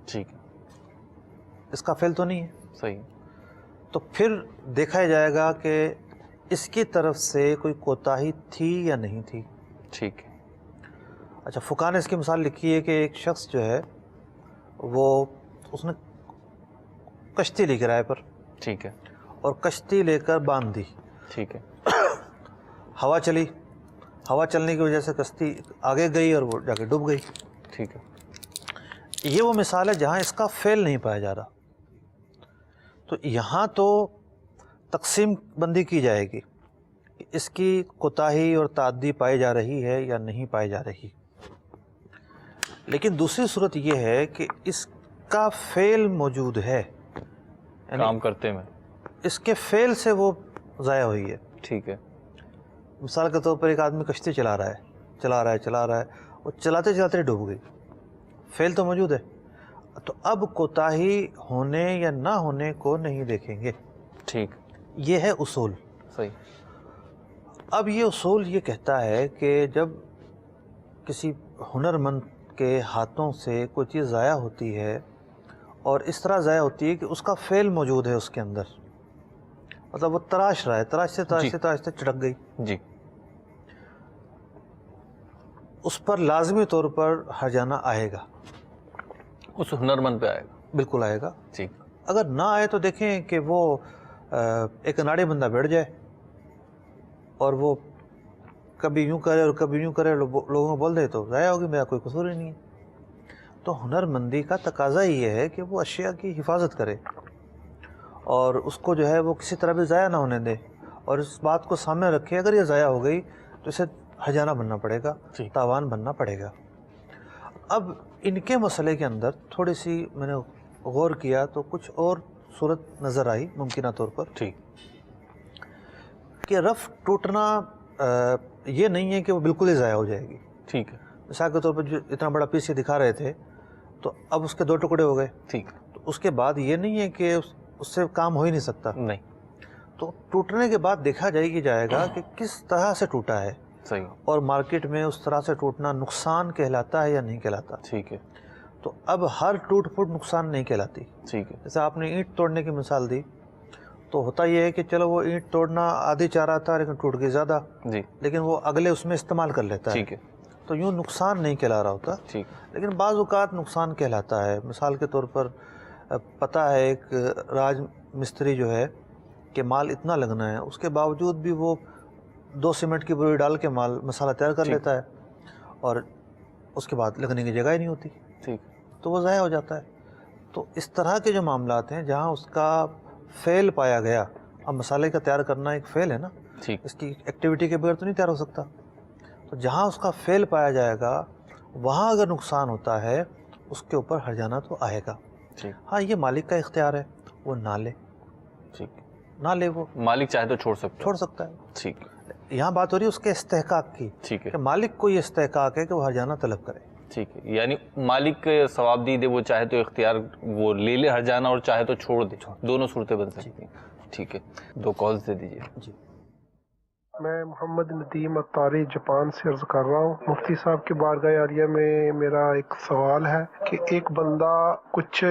ٹھیک ہے. اس کا فعل تو نہیں ہے. صحیح. تو پھر دیکھا جائے گا کہ اس کی طرف سے کوئی کوتاہی تھی یا نہیں تھی. ٹھیک ہے. اچھا فقہ نے اس کی مثال لکھی ہے کہ ایک شخص جو ہے وہ اس نے کشتی لی کرائے پر. ٹھیک ہے. اور کشتی لے کر باندھ دی. ٹھیک ہے. ہوا چلی، ہوا چلنے کی وجہ سے کشتی آگے گئی اور وہ جا کے ڈوب گئی. ٹھیک ہے. یہ وہ مثال ہے جہاں اس کا فعل نہیں پایا جا رہا. تو یہاں تو تقسیم بندی کی جائے گی کہ اس کی کوتاہی اور تعدی پائی جا رہی ہے یا نہیں پائی جا رہی. لیکن دوسری صورت یہ ہے کہ اس کا فعل موجود ہے، یعنی کام کرتے میں اس کے فعل سے وہ ضائع ہوئی ہے. ٹھیک ہے. مثال کے طور پر ایک آدمی کشتی چلا رہا ہے اور چلاتے چلاتے ڈوب گئی. فعل تو موجود ہے. تو اب کوتاہی ہونے یا نہ ہونے کو نہیں دیکھیں گے. ٹھیک. یہ ہے اصول. صحیح. اب یہ اصول یہ کہتا ہے کہ جب کسی ہنرمند کے ہاتھوں سے کوئی چیز ضائع ہوتی ہے اور اس طرح ضائع ہوتی ہے کہ اس کا فعل موجود ہے اس کے اندر، مطلب وہ تراش رہا ہے، تراشتے چڑک گئی، جی، اس پر لازمی طور پر ہرجانہ آئے گا. اس ہنرمند پہ آئے گا. بالکل آئے گا. ٹھیک. اگر نہ آئے تو دیکھیں کہ وہ ایک اناڑی بندہ بیٹھ جائے اور وہ کبھی یوں کرے اور کبھی یوں کرے، لوگوں کو بول دے تو ضائع ہوگی، میرا کوئی قصور ہی نہیں ہے. تو ہنرمندی کا تقاضا یہ ہے کہ وہ اشیاء کی حفاظت کرے اور اس کو جو ہے وہ کسی طرح بھی ضائع نہ ہونے دے، اور اس بات کو سامنے رکھے اگر یہ ضائع ہو گئی تو اسے ہرجانہ بننا پڑے گا، تاوان بننا پڑے گا. اب ان کے مسئلے کے اندر تھوڑی سی میں نے غور کیا تو کچھ اور صورت نظر آئی ممکنہ طور پر. ٹھیک. کہ رف ٹوٹنا یہ نہیں ہے کہ وہ بالکل ہی ضائع ہو جائے گی. ٹھیک ہے. مثال کے طور پر جو اتنا بڑا پیس یہ دکھا رہے تھے تو اب اس کے 2 ٹکڑے ہو گئے. ٹھیک. تو اس کے بعد یہ نہیں ہے کہ اس سے کام ہو ہی نہیں سکتا. نہیں. تو ٹوٹنے کے بعد دیکھا جائے گا کہ کس طرح سے ٹوٹا ہے. صحیح. اور مارکیٹ میں اس طرح سے ٹوٹنا نقصان کہلاتا ہے یا نہیں کہلاتا. ٹھیک ہے. تو اب ہر ٹوٹ پھوٹ نقصان نہیں کہلاتی. ٹھیک ہے. جیسے آپ نے اینٹ توڑنے کی مثال دی تو ہوتا یہ ہے کہ چلو وہ اینٹ توڑنا آدھی چاہ رہا تھا لیکن ٹوٹ گئی زیادہ، جی، لیکن وہ اگلے اس میں استعمال کر لیتا ہے. ٹھیک ہے. تو یوں نقصان نہیں کہلا رہا ہوتا. ٹھیک. لیکن بعض اوقات نقصان کہلاتا ہے. مثال کے طور پر پتہ ہے ایک راج مستری جو ہے کہ مال اتنا لگنا ہے، اس کے باوجود بھی وہ 2 سیمنٹ کی بوری ڈال کے مسالہ تیار کر لیتا ہے اور اس کے بعد لگنے کی جگہ ہی نہیں ہوتی. ٹھیک. تو وہ ضائع ہو جاتا ہے. تو اس طرح کے جو معاملات ہیں جہاں اس کا فعل پایا گیا، اب مسالے کا تیار کرنا ایک فعل ہے نا، ٹھیک. اس کی ایکٹیویٹی کے بغیر تو نہیں تیار ہو سکتا. تو جہاں اس کا فعل پایا جائے گا وہاں اگر نقصان ہوتا ہے اس کے اوپر ہرجانہ تو آئے گا. ٹھیک ہاں یہ مالک کا اختیار ہے، وہ نہ لے، ٹھیک، نہ لے، وہ مالک چاہے تو چھوڑ سکتا ہے۔ ٹھیک یہاں بات ہو رہی ہے اس کے استحقاق کی، ٹھیک ہے کہ مالک کو یہ استحقاق ہے کہ وہ ہرجانہ طلب کرے۔ ٹھیک ہے، یعنی مالک ثواب دید ہے، وہ چاہے تو اختیار وہ لے لے ہرجانہ اور چاہے تو چھوڑ دے، دونوں صورتیں بن سکتی ہیں۔ ٹھیک ہے، 2 کالز دے دیجیے۔ جی میں محمد ندیم اتاری جاپان سے عرض کر رہا ہوں۔ مفتی صاحب کی بارگاہ عالیہ میں میرا ایک سوال ہے کہ ایک بندہ کچھ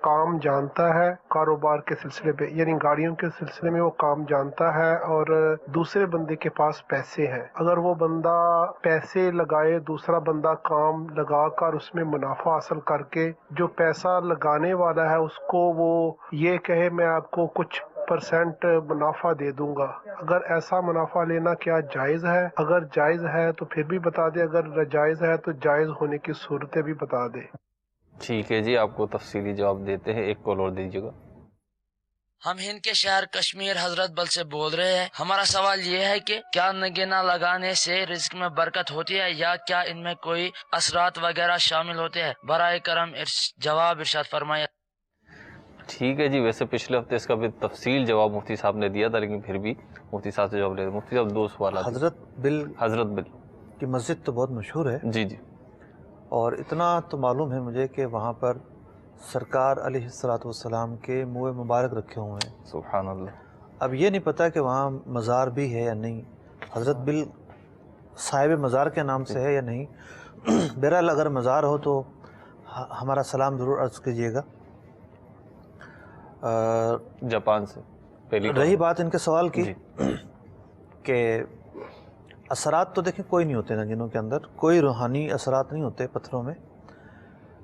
کام جانتا ہے کاروبار کے سلسلے پہ، یعنی گاڑیوں کے سلسلے میں وہ کام جانتا ہے، اور دوسرے بندے کے پاس پیسے ہیں۔ اگر وہ بندہ پیسے لگائے، دوسرا بندہ کام لگا کر اس میں منافع حاصل کر کے، جو پیسہ لگانے والا ہے اس کو وہ یہ کہے میں آپ کو کچھ % منافع دے دوں گا، اگر ایسا منافع لینا کیا جائز ہے؟ اگر جائز ہے تو پھر بھی بتا دے، اگر ناجائز ہے تو جائز ہونے کی صورتیں بھی بتا دے۔ ٹھیک ہے جی، آپ کو تفصیلی جواب دیتے ہیں، ایک کال اور دیجیے گا۔ ہم ہند کے شہر کشمیر حضرت بل سے بول رہے ہیں۔ ہمارا سوال یہ ہے کہ کیا نگینہ لگانے سے رزق میں برکت ہوتی ہے، یا کیا ان میں کوئی اثرات وغیرہ شامل ہوتے ہیں؟ برائے کرم جواب ارشاد فرمائے۔ ٹھیک ہے جی، ویسے پچھلے ہفتے اس کا بھی تفصیل جواب مفتی صاحب نے دیا تھا، لیکن پھر بھی مفتی صاحب سے جواب لے، مفتی صاحب 2 سوالات۔ حضرت بل کی مسجد تو بہت مشہور ہے جی جی، اور اتنا تو معلوم ہے مجھے کہ وہاں پر سرکار علیہ الصلوۃ والسلام کے منہ مبارک رکھے ہوئے ہیں۔ سبحان اللہ۔ اب یہ نہیں پتہ کہ وہاں مزار بھی ہے یا نہیں، حضرت بل صاحب مزار کے نام سے ہے یا نہیں۔ بہرحال اگر مزار ہو تو ہمارا سلام ضرور عرض کیجیے گا۔ جاپان سے پہلی رہی بات ان کے سوال کی جی، کہ اثرات تو دیکھیں کوئی نہیں ہوتے نگینوں کے اندر، کوئی روحانی اثرات نہیں ہوتے پتھروں میں،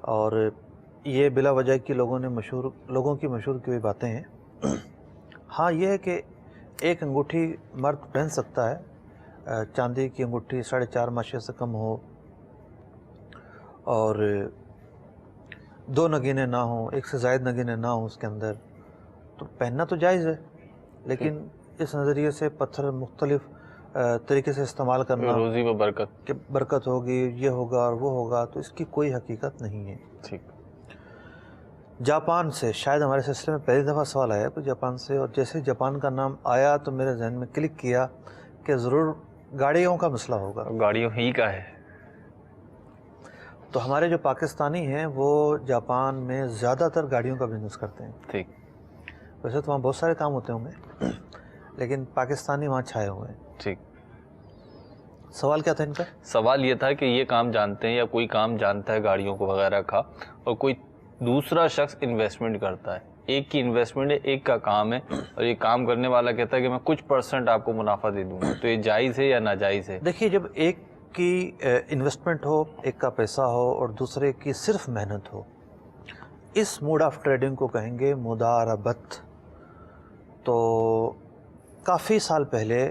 اور یہ بلا وجہ کی لوگوں کی مشہور کی ہوئی باتیں ہیں۔ ہاں یہ ہے کہ ایک انگوٹھی مرد پہن سکتا ہے، چاندی کی انگوٹھی 4.5 ماشیے سے کم ہو، اور 2 نگینے نہ ہوں، 1 سے زائد نگینے نہ ہوں اس کے اندر، تو پہننا تو جائز ہے، لیکن اس نظریے سے پتھر مختلف طریقے سے استعمال کرنا، روزی و برکت کہ برکت ہوگی، یہ ہوگا اور وہ ہوگا، تو اس کی کوئی حقیقت نہیں ہے۔ ٹھیک، جاپان سے شاید ہمارے سلسلے میں پہلی دفعہ سوال آیا کوئی جاپان سے، اور جیسے جاپان کا نام آیا تو میرے ذہن میں کلک کیا کہ ضرور گاڑیوں کا مسئلہ ہوگا۔ گاڑیوں ہی کا ہے۔ تو ہمارے جو پاکستانی ہیں وہ جاپان میں زیادہ تر گاڑیوں کا بزنس کرتے ہیں۔ ٹھیک، ویسے تو وہاں بہت سارے کام ہوتے ہوں گے، لیکن پاکستانی وہاں چھائے ہوئے ہیں۔ ٹھیک، سوال کیا تھا ان کا؟ سوال یہ تھا کہ یہ کام جانتے ہیں یا کوئی کام جانتا ہے گاڑیوں کو وغیرہ کا، اور کوئی دوسرا شخص انویسٹمنٹ کرتا ہے، ایک کی انویسٹمنٹ ہے، ایک کا کام ہے، اور یہ کام کرنے والا کہتا ہے کہ میں کچھ % آپ کو منافع دے دوں گا، تو یہ جائز ہے یا ناجائز ہے؟ دیکھیے جب ایک کی انویسٹمنٹ ہو، ایک کا پیسہ ہو، اور دوسرے کی صرف محنت ہو، اس موڈ آف ٹریڈنگ کو کہیں گے مداربت۔ تو کافی سال پہلے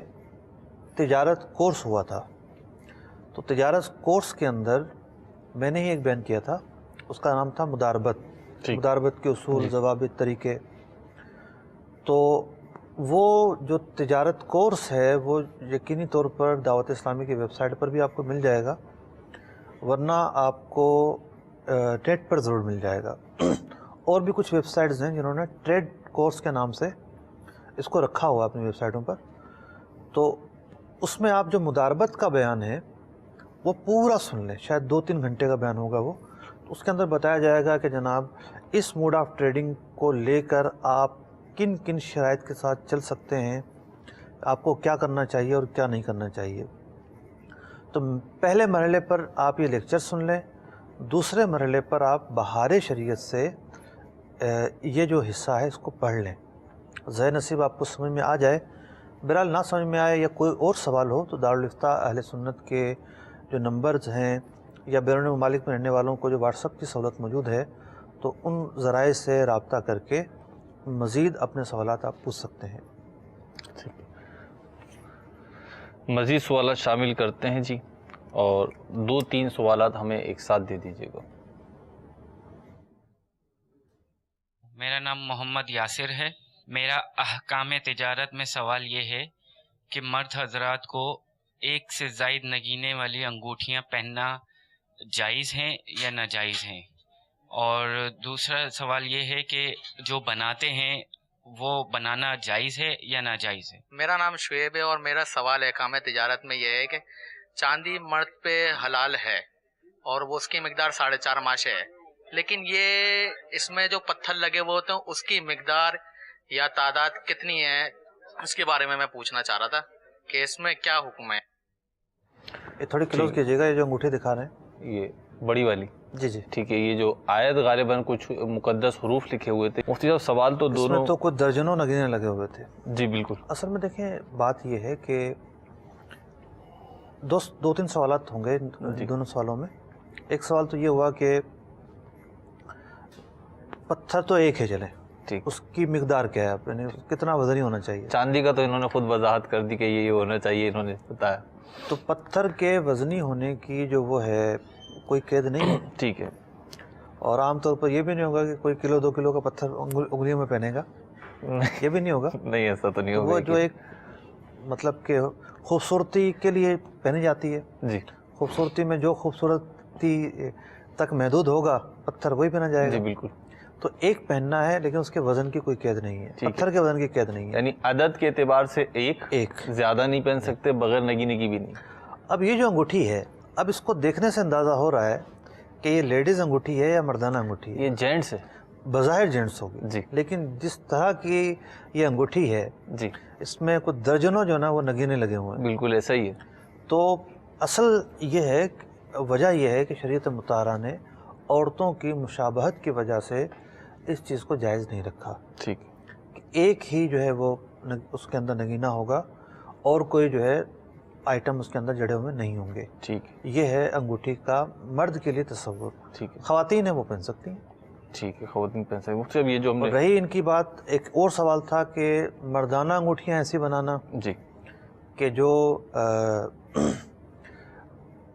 تجارت کورس ہوا تھا، تو تجارت کورس کے اندر میں نے ہی ایک بیان کیا تھا، اس کا نام تھا مداربت۔ مداربت کے اصول، ضوابط، طریقے۔ تو وہ جو تجارت کورس ہے وہ یقینی طور پر دعوت اسلامی کی ویب سائٹ پر بھی آپ کو مل جائے گا، ورنہ آپ کو نیٹ پر ضرور مل جائے گا۔ اور بھی کچھ ویب سائٹس ہیں جنہوں نے ٹریڈ کورس کے نام سے اس کو رکھا ہوا اپنی ویب سائٹوں پر، تو اس میں آپ جو مداربت کا بیان ہے وہ پورا سن لیں، شاید 2-3 گھنٹے کا بیان ہوگا وہ، تو اس کے اندر بتایا جائے گا کہ جناب اس موڈ آف ٹریڈنگ کو لے کر آپ کن کن شرائط کے ساتھ چل سکتے ہیں، آپ کو کیا کرنا چاہیے اور کیا نہیں کرنا چاہیے۔ تو پہلے مرحلے پر آپ یہ لیکچر سن لیں، دوسرے مرحلے پر آپ بہار شریعت سے یہ جو حصہ ہے اس کو پڑھ لیں، ذہن نصیب آپ کو سمجھ میں آ جائے۔ بہرحال نہ سمجھ میں آئے یا کوئی اور سوال ہو تو دارالفتہ اہل سنت کے جو نمبرز ہیں یا بیرون ممالک میں رہنے والوں کو جو واٹس ایپ کی سہولت موجود ہے، تو ان ذرائع سے رابطہ کر کے مزید اپنے سوالات آپ پوچھ سکتے ہیں۔ مزید سوالات شامل کرتے ہیں جی، اور 2-3 سوالات ہمیں ایک ساتھ دے دیجیے گا۔ میرا نام محمد یاسر ہے۔ میرا احکام تجارت میں سوال یہ ہے کہ مرد حضرات کو 1 سے زائد نگینے والی انگوٹھیاں پہننا جائز ہیں یا ناجائز ہیں؟ اور دوسرا سوال یہ ہے کہ جو بناتے ہیں وہ بنانا جائز ہے یا ناجائز ہے؟ میرا نام شعیب ہے اور میرا سوال احکام تجارت میں یہ ہے کہ چاندی مرد پہ حلال ہے اور وہ اس کی مقدار 4.5 ماشے ہے، لیکن یہ اس میں جو پتھر لگے ہوئے ہوتے ہیں اس کی مقدار یا تعداد کتنی ہے، اس کے بارے میں پوچھنا چاہ رہا تھا کہ اس میں کیا حکم ہے۔ یہ تھوڑی کلوز کیجیے گا، یہ جو انگوٹھی دکھا رہے ہیں یہ بڑی والی، جی جی ٹھیک ہے، یہ جو آیت غالباً کچھ مقدس حروف لکھے ہوئے تھے مفتی صاحب، سوال تو اس دونوں میں تو کچھ درجنوں نگینے لگے ہوئے تھے۔ جی بالکل، اصل میں دیکھیں بات یہ ہے کہ دو تین سوالات ہوں گے دونوں سوالوں میں۔ ایک سوال تو یہ ہوا کہ پتھر تو ایک ہے چلے، اس کی مقدار کیا ہے، یعنی کتنا وزنی ہونا چاہیے؟ چاندی کا تو انہوں نے خود وضاحت کر دی کہ یہ ہونا چاہیے، انہوں نے بتایا۔ تو پتھر کے وزنی ہونے کی جو وہ ہے کوئی قید نہیں ہے، ٹھیک ہے، اور عام طور پر یہ بھی نہیں ہوگا کہ کوئی کلو 2 کلو کا پتھر انگلیوں میں پہنے گا، یہ بھی نہیں ہوگا۔ نہیں ایسا تو نہیں ہوگا، وہ جو ایک مطلب کہ خوبصورتی کے لیے پہنی جاتی ہے، جی خوبصورتی میں جو خوبصورتی تک محدود ہوگا پتھر وہی پہنا جائے گا، جی بالکل۔ تو ایک پہننا ہے لیکن اس کے وزن کی کوئی قید نہیں ہے، پتھر کے وزن کی قید نہیں ہے، یعنی عدد کے اعتبار سے ایک زیادہ نہیں پہن سکتے، بغیر نگینے کی بھی نہیں۔ اب یہ جو انگوٹھی ہے، اب اس کو دیکھنے سے اندازہ ہو رہا ہے کہ یہ لیڈیز انگوٹھی ہے یا مردانہ انگوٹھی ہے۔ یہ جینٹس ہے، بظاہر جینٹس ہوگی جی، لیکن جس طرح کی یہ انگوٹھی ہے جی اس میں کچھ درجنوں جو نا وہ نگینے لگے ہوئے ہیں۔ بالکل ایسا ہی ہے۔ تو اصل یہ ہے، وجہ یہ ہے کہ شریعت مطہرہ نے عورتوں کی مشابہت کی وجہ سے اس چیز کو جائز نہیں رکھا، ٹھیک، ایک ہی جو ہے وہ اس کے اندر نگینہ ہوگا اور کوئی جو ہے آئٹم اس کے اندر جڑے ہوئے نہیں ہوں گے، ٹھیک، یہ ہے انگوٹھی کا مرد کے لیے تصور۔ ٹھیک ہے، خواتین ہیں وہ پہن سکتی ہیں، ٹھیک ہے، خواتین پہن سکتی ہیں۔ مفتی صاحب یہ جو ہم نے رہی ان کی بات، ایک اور سوال تھا کہ مردانہ انگوٹھیاں ایسی بنانا جی کہ جو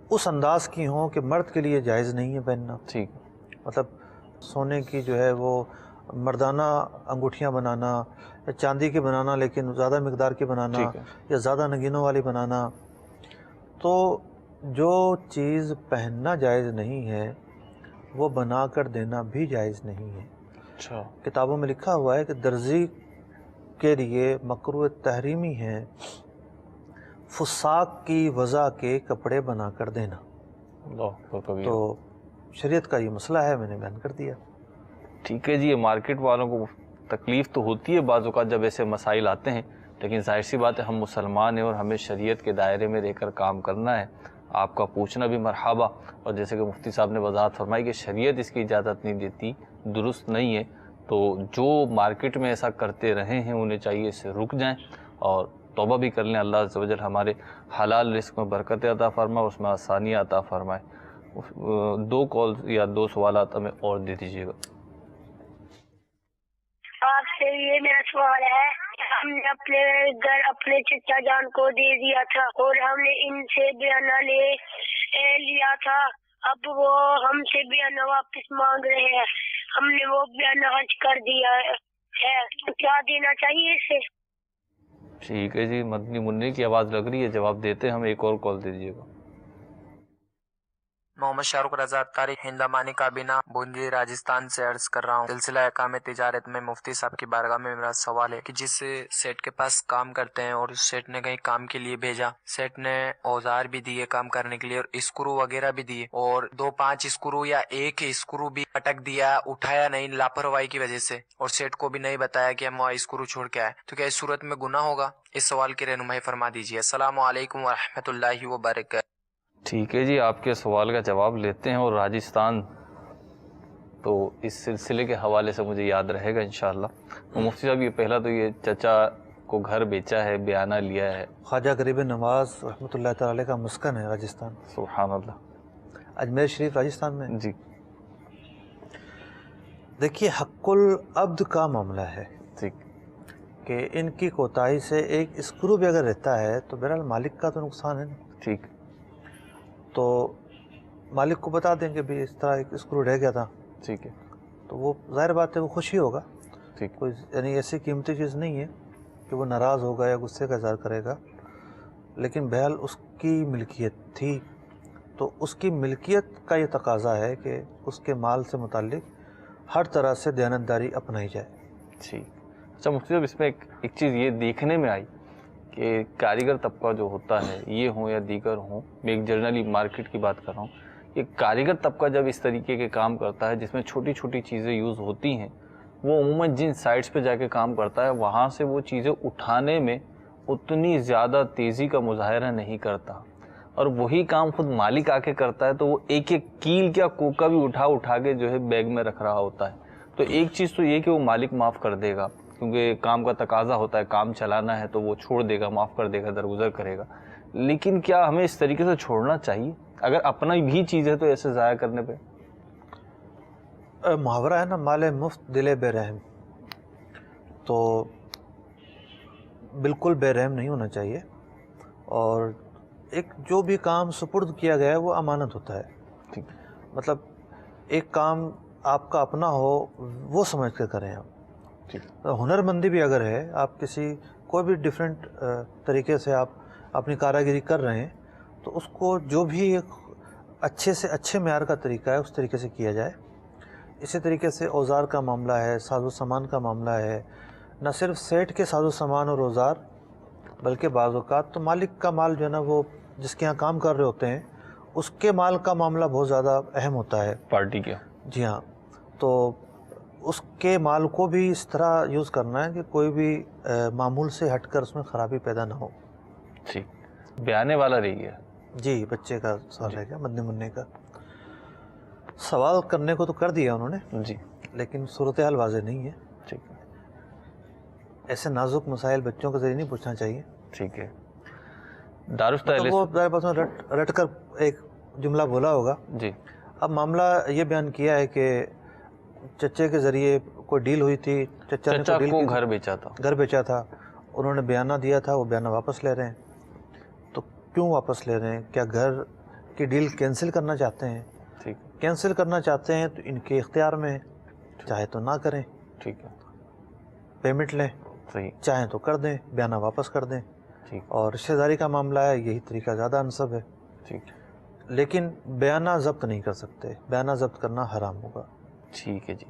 اس انداز کی ہوں کہ مرد کے لیے جائز نہیں ہے پہننا، ٹھیک، مطلب سونے کی جو ہے وہ مردانہ انگوٹھیاں بنانا یا چاندی کی بنانا لیکن زیادہ مقدار کی بنانا یا زیادہ نگینوں والی بنانا، تو جو چیز پہننا جائز نہیں ہے وہ بنا کر دینا بھی جائز نہیں ہے۔ اچھا، کتابوں میں لکھا ہوا ہے کہ درزی کے لیے مکروہ تحریمی ہے فساق کی وضع کے کپڑے بنا کر دینا۔ تو شریعت کا یہ مسئلہ ہے، میں نے بیان کر دیا۔ ٹھیک ہے جی، یہ مارکیٹ والوں کو تکلیف تو ہوتی ہے بعض اوقات جب ایسے مسائل آتے ہیں، لیکن ظاہر سی بات ہے ہم مسلمان ہیں اور ہمیں شریعت کے دائرے میں رہ کر کام کرنا ہے۔ آپ کا پوچھنا بھی مرحبا، اور جیسے کہ مفتی صاحب نے وضاحت فرمائی کہ شریعت اس کی اجازت نہیں دیتی، درست نہیں ہے، تو جو مارکیٹ میں ایسا کرتے رہے ہیں انہیں چاہیے اس سے رک جائیں اور توبہ بھی کر لیں۔ اللہ عز و جل ہمارے حلال رزق میں برکت عطا فرمائے، اس میں آسانی عطا فرمائے۔ 2 کال یا 2 سوالات ہمیں اور دے دیجیے گا۔ آپ سے یہ میرا سوال ہے، ہم نے اپنے گھر اپنے چچا جان کو دے دیا تھا اور ہم نے ان سے بیانہ لیا تھا، اب وہ ہم سے بیانہ واپس مانگ رہے ہیں، ہم نے وہ بیانہ حج کر دیا ہے، تو کیا دینا چاہیے اسے؟ ٹھیک ہے جی، مدنی منی کی آواز لگ رہی ہے، جواب دیتے ہیں ہم، ایک اور کال دے دیجیے گا۔ محمد شاہ رخ رضا اتاری ہندمانی کابینہ بونجی راجستھان سے عرض کر رہا ہوں۔ سلسلہ احکام تجارت میں مفتی صاحب کی بارگاہ میں میرا سوال ہے کہ جس سیٹ کے پاس کام کرتے ہیں اور اس سیٹ نے کہیں کام کے لیے بھیجا، سیٹ نے اوزار بھی دیے کام کرنے کے لیے اور اسکرو وغیرہ بھی دیے، اور 2-5 اسکرو یا ایک اسکرو بھی اٹک دیا، اٹھایا نہیں لاپرواہی کی وجہ سے، اور سیٹ کو بھی نہیں بتایا کہ ہم وہاں اسکرو چھوڑ کے آئے، تو کیا اس صورت میں گناہ ہوگا؟ اس سوال کی رہنمائی فرما دیجیے۔ السلام علیکم ورحمۃ اللہ وبرکاتہ۔ ٹھیک ہے جی، آپ کے سوال کا جواب لیتے ہیں، اور راجستھان تو اس سلسلے کے حوالے سے مجھے یاد رہے گا انشاءاللہ۔ مفتی صاحب یہ پہلا تو یہ چچا کو گھر بیچا ہے، بیانہ لیا ہے، خواجہ غریب نواز رحمۃ اللہ تعالی کا مسکن ہے راجستھان، سبحان اللہ، اجمیر شریف راجستھان میں۔ جی دیکھیے حق العبد کا معاملہ ہے، ٹھیک، کہ ان کی کوتاہی سے ایک اسکرو بھی اگر رہتا ہے تو بہرحال مالک کا تو نقصان ہے نا، ٹھیک، تو مالک کو بتا دیں کہ بھی اس طرح ایک اسکرو رہ گیا تھا، ٹھیک ہے، تو وہ ظاہر بات ہے وہ خوشی ہوگا، ٹھیک، کوئی یعنی ایسی قیمتی چیز نہیں ہے کہ وہ ناراض ہوگا یا غصے کا اظہار کرے گا، لیکن بہرحال اس کی ملکیت تھی تو اس کی ملکیت کا یہ تقاضا ہے کہ اس کے مال سے متعلق ہر طرح سے دیانتداری اپنائی جائے. ٹھیک. اچھا مفتی صاحب، اس میں ایک چیز یہ دیکھنے میں آئی کہ کاریگر طبقہ جو ہوتا ہے، یہ ہوں یا دیگر ہوں، میں ایک جنرلی مارکیٹ کی بات کر رہا ہوں، یہ کاریگر طبقہ جب اس طریقے کے کام کرتا ہے جس میں چھوٹی چھوٹی چیزیں یوز ہوتی ہیں، وہ عموماً جن سائٹس پہ جا کے کام کرتا ہے وہاں سے وہ چیزیں اٹھانے میں اتنی زیادہ تیزی کا مظاہرہ نہیں کرتا، اور وہی کام خود مالک آ کے کرتا ہے تو وہ ایک ایک کیل کیا کوکا بھی اٹھا کے جو ہے بیگ میں رکھ رہا ہوتا ہے. تو ایک چیز تو یہ کہ وہ مالک معاف کر دے گا کیونکہ کام کا تقاضا ہوتا ہے، کام چلانا ہے تو وہ چھوڑ دے گا، معاف کر دے گا، درگزر کرے گا. لیکن کیا ہمیں اس طریقے سے چھوڑنا چاہیے اگر اپنا بھی چیز ہے تو ایسے ضائع کرنے پہ؟ محاورہ ہے نا، مال مفت دل بے رحم. تو بالکل بے رحم نہیں ہونا چاہیے، اور ایک جو بھی کام سپرد کیا گیا ہے وہ امانت ہوتا ہے. مطلب ایک کام آپ کا اپنا ہو وہ سمجھ کے کریں آپ. ہنر مندی بھی اگر ہے، آپ کسی کوئی بھی ڈیفرنٹ طریقے سے آپ اپنی کاراگری کر رہے ہیں تو اس کو جو بھی ایک اچھے سے اچھے معیار کا طریقہ ہے اس طریقے سے کیا جائے. اسی طریقے سے اوزار کا معاملہ ہے، ساز و سامان کا معاملہ ہے، نہ صرف سیٹ کے ساز و سامان اور اوزار بلکہ بعض اوقات تو مالک کا مال جو ہے نا، وہ جس کے یہاں کام کر رہے ہوتے ہیں اس کے مال کا معاملہ بہت زیادہ اہم ہوتا ہے پارٹی کے. جی ہاں. تو اس کے مال کو بھی اس طرح یوز کرنا ہے کہ کوئی بھی معمول سے ہٹ کر اس میں خرابی پیدا نہ ہو. ٹھیک. بیانے والا رہ گیا. جی، بچے کا سوال رہ گیا، مدنی منع کا. سوال کرنے کو تو کر دیا انہوں نے جی، لیکن صورتحال واضح نہیں ہے. ٹھیک ہے. ایسے نازک مسائل بچوں کے ذریعے نہیں پوچھنا چاہیے. ٹھیک ہے. دارالفتہ وہ رٹ کر ایک جملہ بولا ہوگا. جی. اب معاملہ یہ بیان کیا ہے کہ چچے کے ذریعے کوئی ڈیل ہوئی تھی، چچا نے کو گھر بیچا تھا، انہوں نے بیانہ دیا تھا، وہ بیانہ واپس لے رہے ہیں. تو کیوں واپس لے رہے ہیں؟ کیا گھر کی ڈیل کینسل کرنا چاہتے ہیں؟ ٹھیک. کینسل کرنا چاہتے ہیں تو ان کے اختیار میں، چاہے تو نہ کریں. ٹھیک ہے. پیمنٹ لیں، صحیح، چاہیں تو کر دیں، بیانہ واپس کر دیں. ٹھیک. اور رشتہ داری کا معاملہ ہے، یہی طریقہ زیادہ انسب ہے. ٹھیک. لیکن بیانہ ضبط نہیں کر سکتے، بیانہ ضبط کرنا حرام ہوگا. ٹھیک ہے جی.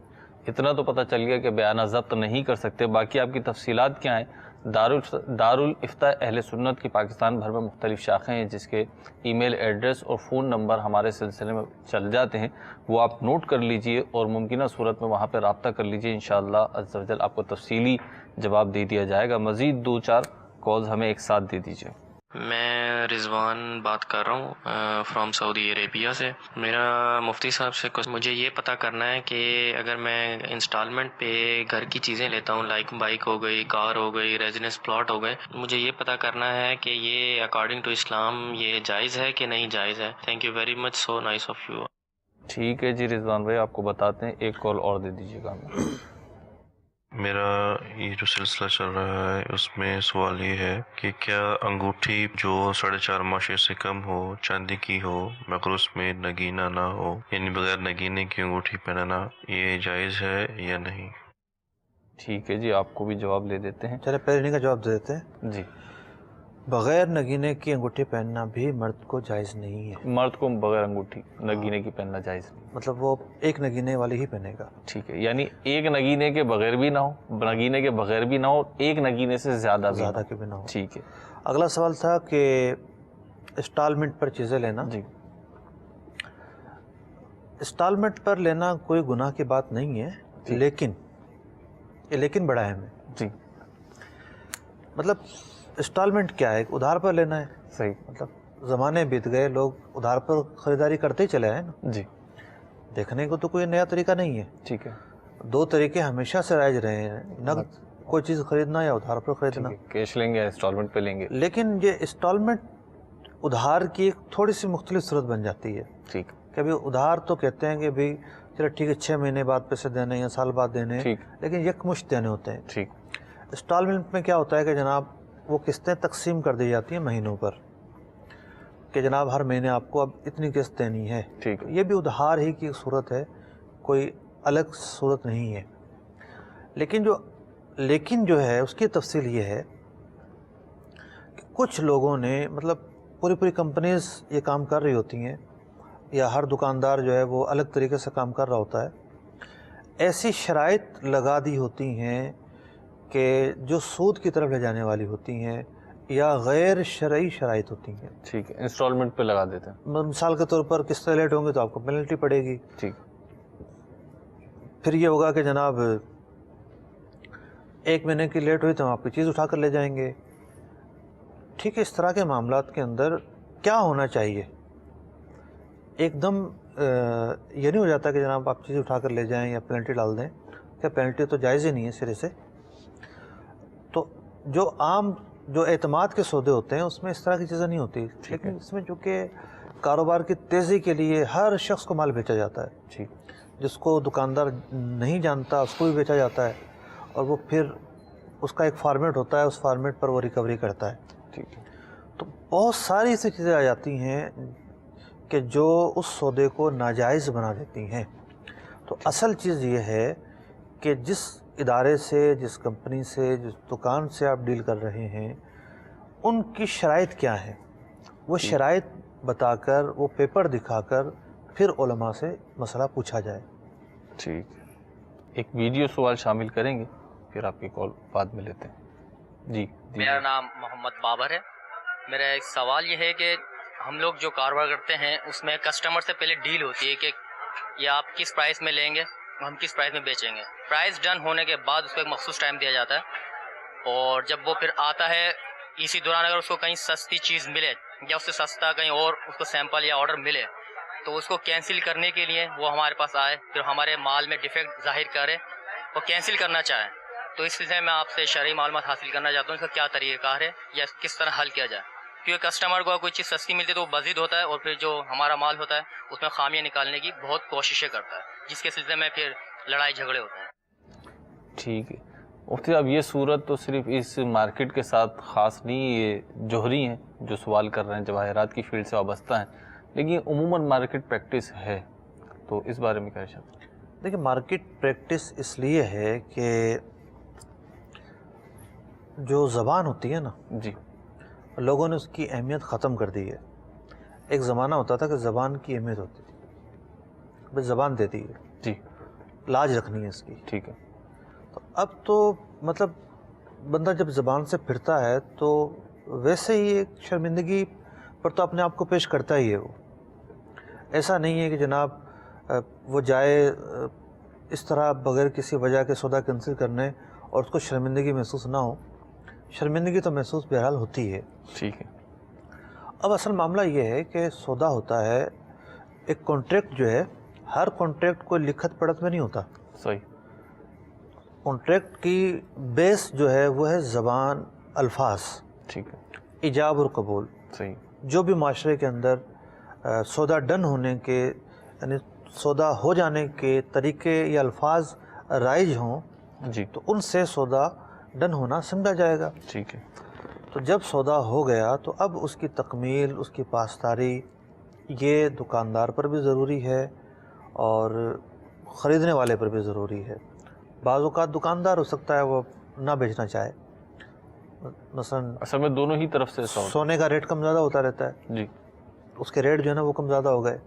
اتنا تو پتہ چل گیا کہ بیانہ ضبط نہیں کر سکتے. باقی آپ کی تفصیلات کیا ہیں؟ دارالفتہ اہل سنت کی پاکستان بھر میں مختلف شاخیں ہیں جس کے ای میل ایڈریس اور فون نمبر ہمارے سلسلے میں چل جاتے ہیں، وہ آپ نوٹ کر لیجئے اور ممکنہ صورت میں وہاں پہ رابطہ کر لیجئے. انشاءاللہ عز و جل آپ کو تفصیلی جواب دے دیا جائے گا. مزید 2-4 کالز ہمیں ایک ساتھ دے دیجئے. میں رضوان بات کر رہا ہوں فرام سعودی عربیہ سے. میرا مفتی صاحب سے مجھے یہ پتہ کرنا ہے کہ اگر میں انسٹالمنٹ پہ گھر کی چیزیں لیتا ہوں، لائک بائک ہو گئی، کار ہو گئی، ریزیڈنس پلاٹ ہو گئے، مجھے یہ پتہ کرنا ہے کہ یہ اکارڈنگ ٹو اسلام یہ جائز ہے کہ نہیں جائز ہے. Thank you very much, so nice of you. ٹھیک ہے جی رضوان بھائی، آپ کو بتاتے ہیں. ایک کال اور دے دیجیے گا. میرا یہ جو سلسلہ چل رہا ہے اس میں سوال یہ ہے کہ کیا انگوٹھی جو 4.5 ماشے سے کم ہو، چاندی کی ہو، مگر اس میں نگینہ نہ ہو، یعنی بغیر نگینے کی انگوٹھی پہننا، یہ جائز ہے یا نہیں؟ ٹھیک ہے جی، آپ کو بھی جواب لے دیتے ہیں. چلے پہلے کا جواب دے دیتے ہیں. جی. بغیر نگینے کی انگوٹھی پہننا بھی مرد کو جائز نہیں ہے. مرد کو بغیر انگوٹھی نگینے کی پہننا جائز نہیں، مطلب وہ ایک نگینے والی ہی پہنے گا. ٹھیک ہے، یعنی ایک نگینے کے بغیر بھی نہ ہو، نگینے کے بغیر بھی نہ ہو، ایک نگینے سے زیادہ کے بھی نہ ہو. ٹھیک ہے. اگلا سوال تھا کہ انسٹالمنٹ پر چیزیں لینا. جی. انسٹالمنٹ پر لینا کوئی گناہ کی بات نہیں ہے، لیکن بڑا اہم ہے. جی. مطلب انسٹالمنٹ کیا ہے؟ ادھار پر لینا ہے. صحیح. مطلب زمانے بیت گئے، لوگ ادھار پر خریداری کرتے ہی چلے آئے نا. جی. دیکھنے کو تو کوئی نیا طریقہ نہیں ہے. ٹھیک ہے. 2 طریقے ہمیشہ سے رائج رہے ہیں، نقد کوئی چیز خریدنا یا ادھار پر خریدنا. کیش لیں گے یا انسٹالمنٹ پہ لیں گے. لیکن یہ انسٹالمنٹ ادھار کی ایک تھوڑی سی مختلف صورت بن جاتی ہے. ٹھیک. کبھی ادھار تو کہتے ہیں کہ بھی چلو ٹھیک ہے 6 مہینے بعد پیسے دینے یا سال بعد دینے، لیکن یکمشت دینے ہوتے ہیں. ٹھیک. انسٹالمنٹ میں کیا ہوتا ہے کہ جناب وہ قسطیں تقسیم کر دی جاتی ہیں مہینوں پر، کہ جناب ہر مہینے آپ کو اب اتنی قسط دینی ہے. ٹھیک. یہ بھی ادھار ہی کی صورت ہے، کوئی الگ صورت نہیں ہے. لیکن جو ہے اس کی تفصیل یہ ہے کہ کچھ لوگوں نے، مطلب پوری کمپنیز یہ کام کر رہی ہوتی ہیں یا ہر دکاندار جو ہے وہ الگ طریقے سے کام کر رہا ہوتا ہے. ایسی شرائط لگا دی ہوتی ہیں کہ جو سود کی طرف لے جانے والی ہوتی ہیں یا غیر شرعی شرائط ہوتی ہیں. ٹھیک ہے, انسٹالمنٹ پہ لگا دیتے ہیں. مثال کے طور پر قسطیں لیٹ ہوں گے تو آپ کو پینلٹی پڑے گی. ٹھیک. پھر یہ ہوگا کہ جناب 1 مہینے کی لیٹ ہوئی تو ہم آپ کی چیز اٹھا کر لے جائیں گے. ٹھیک ہے, اس طرح کے معاملات کے اندر کیا ہونا چاہیے؟ ایک دم یہ نہیں ہو جاتا کہ جناب آپ چیز اٹھا کر لے جائیں یا پینلٹی ڈال دیں. کیا پینلٹی تو جائز ہی نہیں ہے سرے سے. تو جو عام جو اعتماد کے سودے ہوتے ہیں اس میں اس طرح کی چیزیں نہیں ہوتی. لیکن اس میں چونکہ کاروبار کی تیزی کے لیے ہر شخص کو مال بیچا جاتا ہے. ٹھیک. جس کو دکاندار نہیں جانتا اس کو بھی بیچا جاتا ہے, اور وہ پھر اس کا ایک فارمیٹ ہوتا ہے, اس فارمیٹ پر وہ ریکوری کرتا ہے. ٹھیک. تو بہت ساری ایسی چیزیں آ جاتی ہیں کہ جو اس سودے کو ناجائز بنا دیتی ہیں. تو اصل چیز یہ ہے کہ جس ادارے سے, جس کمپنی سے, جس دکان سے آپ ڈیل کر رہے ہیں ان کی شرائط کیا ہیں, وہ شرائط بتا کر, وہ پیپر دکھا کر پھر علماء سے مسئلہ پوچھا جائے. ٹھیک. ایک ویڈیو سوال شامل کریں گے, پھر آپ کی کال بعد میں لیتے ہیں. جی. میرا نام محمد بابر ہے. میرا ایک سوال یہ ہے کہ ہم لوگ جو کاروبار کرتے ہیں اس میں کسٹمر سے پہلے ڈیل ہوتی ہے کہ یہ آپ کس پرائس میں لیں گے, ہم کس پرائس میں بیچیں گے. پرائس ڈن ہونے کے بعد اس کو ایک مخصوص ٹائم دیا جاتا ہے, اور جب وہ پھر آتا ہے اسی دوران اگر اس کو کہیں سستی چیز ملے یا اس سے سستا کہیں اور اس کو سیمپل یا آرڈر ملے تو اس کو کینسل کرنے کے لیے وہ ہمارے پاس آئے, پھر ہمارے مال میں ڈیفیکٹ ظاہر کرے اور کینسل کرنا چاہیں. تو اس سلسلے میں آپ سے شرعی معلومات حاصل کرنا چاہتا ہوں, اس کا کیا طریقہ کار ہے یا کس طرح حل کیا جائے. کیونکہ کسٹمر کو کوئی چیز سستی ملتی ہے تو وہ بزید ہوتا ہے اور پھر جو ہمارا مال ہوتا ہے اس میں خامیاں نکالنے کی بہت کوششیں کرتا ہے, جس کے سلسلے میں پھر لڑائی جھگڑے ہوتے ہیں. ٹھیک ہے مفتی صاحب, یہ صورت تو صرف اس مارکیٹ کے ساتھ خاص نہیں, یہ جوہری ہیں جو سوال کر رہے ہیں, جواہرات کی فیلڈ سے وابستہ ہیں, لیکن عموماً مارکیٹ پریکٹس ہے, تو اس بارے میں کیا شامل؟ دیکھیں, مارکیٹ پریکٹس اس لیے ہے کہ جو زبان ہوتی ہے نا, جی, لوگوں نے اس کی اہمیت ختم کر دی ہے. ایک زمانہ ہوتا تھا کہ زبان کی اہمیت ہوتی تھی, بس زبان دیتی ہے, جی, لاج رکھنی ہے اس کی. ٹھیک ہے. تو اب تو مطلب بندہ جب زبان سے پھرتا ہے تو ویسے ہی ایک شرمندگی پر تو اپنے آپ کو پیش کرتا ہی ہے. وہ ایسا نہیں ہے کہ جناب وہ جائے اس طرح بغیر کسی وجہ کے سودا کینسل کرنے اور اس کو شرمندگی محسوس نہ ہو. شرمندگی تو محسوس بہرحال ہوتی ہے. ٹھیک ہے. اب اصل معاملہ یہ ہے کہ سودا ہوتا ہے, ایک کانٹریکٹ جو ہے, ہر کانٹریکٹ کوئی لکھت پڑھت میں نہیں ہوتا. صحیح. کانٹریکٹ کی بیس جو ہے وہ ہے زبان, الفاظ. ٹھیک ہے. ایجاب اور قبول. صحیح. جو بھی معاشرے کے اندر سودا ڈن ہونے کے, یعنی سودا ہو جانے کے طریقے یا الفاظ رائج ہوں, جی, تو ان سے سودا ڈن ہونا سمجھا جائے گا. ٹھیک ہے. تو جب سودا ہو گیا تو اب اس کی تکمیل, اس کی پاسداری یہ دکاندار پر بھی ضروری ہے اور خریدنے والے پر بھی ضروری ہے. بعض اوقات دکاندار ہو سکتا ہے وہ نہ بیچنا چاہے, مثلا اصل میں دونوں ہی طرف سے سونے کا ریٹ کم زیادہ ہوتا رہتا ہے, جی, اس کے ریٹ جو ہے نا وہ کم زیادہ ہو گئے.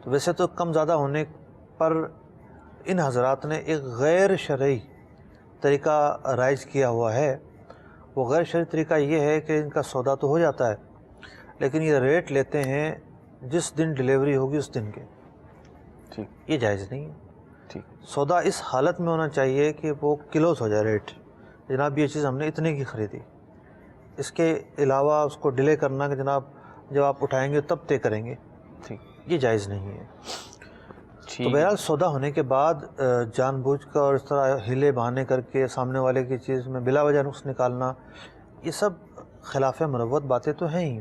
تو ویسے تو کم زیادہ ہونے پر ان حضرات نے ایک غیر شرعی طریقہ رائج کیا ہوا ہے. وہ غیر شرعی طریقہ یہ ہے کہ ان کا سودا تو ہو جاتا ہے لیکن یہ ریٹ لیتے ہیں جس دن ڈیلیوری ہوگی اس دن کے. ٹھیک. یہ جائز نہیں ہے. ٹھیک. سودا اس حالت میں ہونا چاہیے کہ وہ کلوز ہو جائے ریٹ, جناب یہ چیز ہم نے اتنے کی خریدی. اس کے علاوہ اس کو ڈیلے کرنا کہ جناب جب آپ اٹھائیں گے تب طے کریں گے, ٹھیک, یہ جائز نہیں ہے. تو بہرحال سودا ہونے کے بعد جان بوجھ کر اور اس طرح ہیلے بہانے کر کے سامنے والے کی چیز میں بلا وجہ نقص نکالنا, یہ سب خلاف مروت باتیں تو ہیں ہی.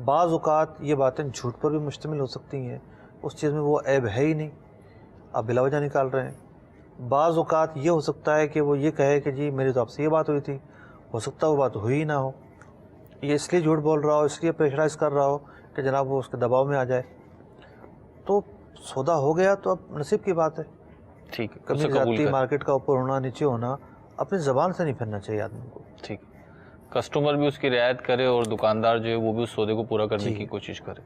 بعض اوقات یہ باتیں جھوٹ پر بھی مشتمل ہو سکتی ہیں, اس چیز میں وہ عیب ہے ہی نہیں, آپ بلا وجہ نکال رہے ہیں. بعض اوقات یہ ہو سکتا ہے کہ وہ یہ کہے کہ جی میری تو آپ سے یہ بات ہوئی تھی, ہو سکتا ہے وہ بات ہوئی ہی نہ ہو, یہ اس لیے جھوٹ بول رہا ہو, اس لیے پریشرائز کر رہا ہو کہ جناب وہ اس کے دباؤ میں آ جائے. تو سودا ہو گیا تو اب نصیب کی بات ہے. ٹھیک ہے. کبھی زیادتی مارکیٹ کا اوپر ہونا نیچے ہونا اپنی زبان سے نہیں پھرنا چاہیے آدمی کو. ٹھیک. کسٹمر بھی اس کی رعایت کرے اور دکاندار جو ہے وہ بھی اس سودے کو پورا کرنے کی کوشش کرے.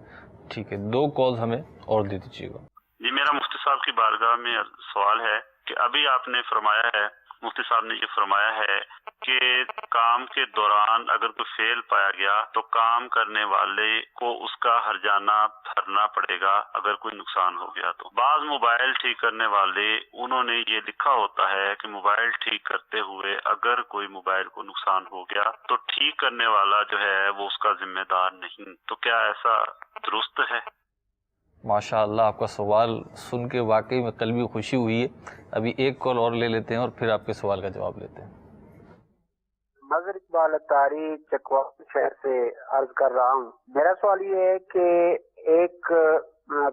ٹھیک ہے، 2 کالز ہمیں اور دے دیجیے گا۔ جی میرا مفتی صاحب کی بارگاہ میں سوال ہے کہ ابھی آپ نے فرمایا ہے، مفتی صاحب نے یہ فرمایا ہے کہ کام کے دوران اگر کوئی فیل پایا گیا تو کام کرنے والے کو اس کا ہرجانہ بھرنا پڑے گا اگر کوئی نقصان ہو گیا تو۔ بعض موبائل ٹھیک کرنے والے انہوں نے یہ لکھا ہوتا ہے کہ موبائل ٹھیک کرتے ہوئے اگر کوئی موبائل کو نقصان ہو گیا تو ٹھیک کرنے والا جو ہے وہ اس کا ذمہ دار نہیں، تو کیا ایسا درست ہے؟ ماشاء اللہ، آپ کا سوال سن کے واقعی میں قلبی خوشی ہوئی ہے۔ ابھی ایک کال اور لے لیتے ہیں اور پھر آپ کے سوال کا جواب لیتے ہیں۔ مظہر اقبال اتاری چکوا شہر سے عرض کر رہا ہوں۔ میرا سوال یہ ہے کہ ایک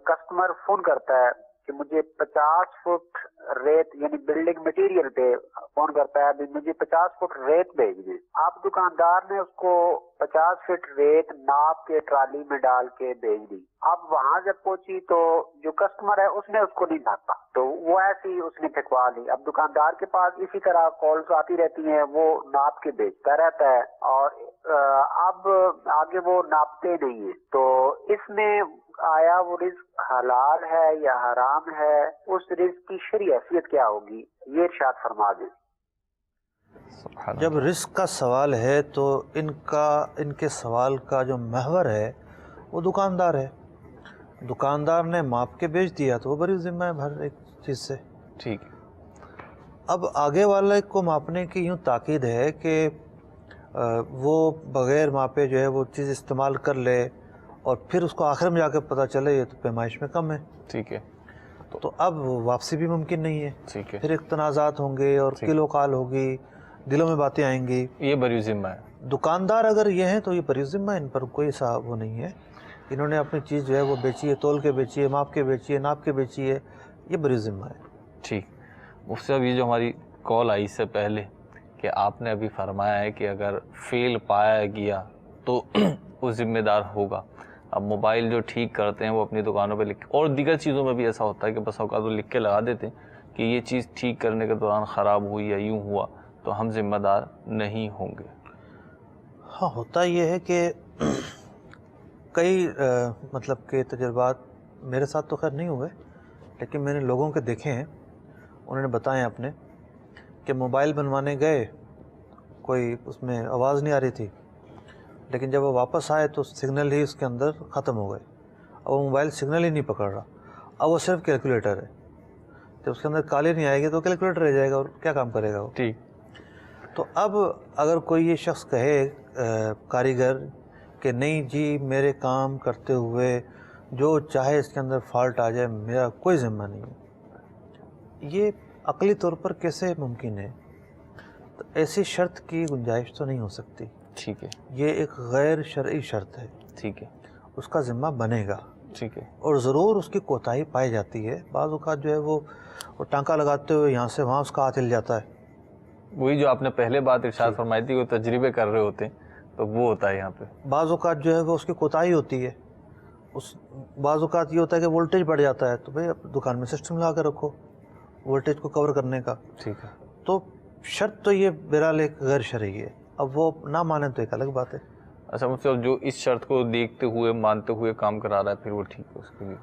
کسٹمر فون کرتا ہے کہ مجھے 50 فٹ ریت یعنی بلڈنگ مٹیریل پہ فون کرتا ہے، ابھی مجھے 50 فٹ ریت بھیج دیں۔ اب دکاندار نے اس کو 50 فٹ ریت ناپ کے ٹرالی میں ڈال کے بھیج دی۔ اب وہاں جب پہنچی تو جو کسٹمر ہے اس نے اس کو نہیں ناپا، تو وہ ایسی اس نے پھینکوا لی۔ اب دکاندار کے پاس اسی طرح کالز آتی رہتی ہیں، وہ ناپ کے بیچتا رہتا ہے اور اب آگے وہ ناپتے نہیں ہیں۔ تو اس میں آیا وہ رزق حلال ہے یا حرام ہے؟ اس رزق کی شرعی حیثیت کیا ہوگی؟ یہ ارشاد فرما دیں۔ جب رزق کا سوال ہے تو ان کے سوال کا جو محور ہے وہ دکاندار ہے۔ دکاندار نے ماپ کے بیچ دیا تو وہ بری ذمہ ہے ہر ایک چیز سے۔ ٹھیک۔ اب آگے والے کو ماپنے کی یوں تاکید ہے کہ وہ بغیر ماپے جو ہے وہ چیز استعمال کر لے اور پھر اس کو آخر میں جا کے پتہ چلے یہ تو پیمائش میں کم ہے۔ ٹھیک ہے، تو اب واپسی بھی ممکن نہیں ہے۔ ٹھیک ہے، پھر ایک تنازعات ہوں گے اور کیل و قال ہوگی، دلوں میں باتیں آئیں گی۔ یہ بری ذمہ ہے۔ دکاندار اگر یہ ہیں تو یہ بری ذمہ ہے، ان پر کوئی سا وہ نہیں ہے۔ انہوں نے اپنی چیز جو ہے وہ بیچی ہے، تول کے بیچی ہے، ماپ کے بیچی ہے، ناپ کے بیچی ہے، یہ بری ذمہ ہے۔ ٹھیک۔ مفتی صاحب، یہ جو ہماری کال آئی سے پہلے کہ آپ نے ابھی فرمایا ہے کہ اگر فیل پایا گیا تو وہ ذمہ دار ہوگا۔ اب موبائل جو ٹھیک کرتے ہیں وہ اپنی دکانوں پہ لکھ، اور دیگر چیزوں میں بھی ایسا ہوتا ہے کہ بس اوقات وہ لکھ کے لگا دیتے ہیں کہ یہ چیز ٹھیک کرنے کے دوران خراب ہوئی یا یوں ہوا تو ہم ذمہ دار نہیں ہوں گے۔ ہاں، ہوتا یہ ہے کہ کئی مطلب کہ تجربات میرے ساتھ تو خیر نہیں ہوئے، لیکن میں نے لوگوں کے دیکھے ہیں، انہوں نے بتائے اپنے کہ موبائل بنوانے گئے، کوئی اس میں آواز نہیں آ رہی تھی، لیکن جب وہ واپس آئے تو سگنل ہی اس کے اندر ختم ہو گئے، اب وہ موبائل سگنل ہی نہیں پکڑ رہا، اب وہ صرف کیلکولیٹر ہے، جب اس کے اندر کالی نہیں آئے گی تو کیلکولیٹر رہ جائے گا اور کیا کام کرے گا وہ۔ ٹھیک۔ تو اب اگر کوئی یہ شخص کہے کاریگر کہ نہیں جی میرے کام کرتے ہوئے جو چاہے اس کے اندر فالٹ آ جائے میرا کوئی ذمہ نہیں ہے، یہ عقلی طور پر کیسے ممکن ہے؟ تو ایسی شرط کی گنجائش تو نہیں ہو سکتی۔ ٹھیک ہے، یہ ایک غیر شرعی شرط ہے۔ ٹھیک ہے، اس کا ذمہ بنے گا۔ ٹھیک ہے، اور ضرور اس کی کوتاہی پائی جاتی ہے، بعض اوقات جو ہے وہ ٹانکا لگاتے ہوئے یہاں سے وہاں اس کا ہاتھ ہل جاتا ہے۔ وہی جو آپ نے پہلے بات ارشاد فرمائی تھی، وہ تجربے کر رہے ہوتے ہیں تو وہ ہوتا ہے یہاں پہ۔ بعض اوقات جو ہے وہ اس کی کوتاہی ہوتی ہے، بعض اوقات یہ ہوتا ہے کہ وولٹیج بڑھ جاتا ہے تو بھئی دکان میں سسٹم لگا کے رکھو وولٹیج کو کور کرنے کا۔ ٹھیک ہے، تو شرط تو یہ بہرحال ایک غیر شرعی ہے، اب وہ نہ مانیں تو ایک الگ بات ہے۔ اچھا مطلب جو اس شرط کو دیکھتے ہوئے مانتے ہوئے کام کرا رہا ہے پھر وہ ٹھیک ہے،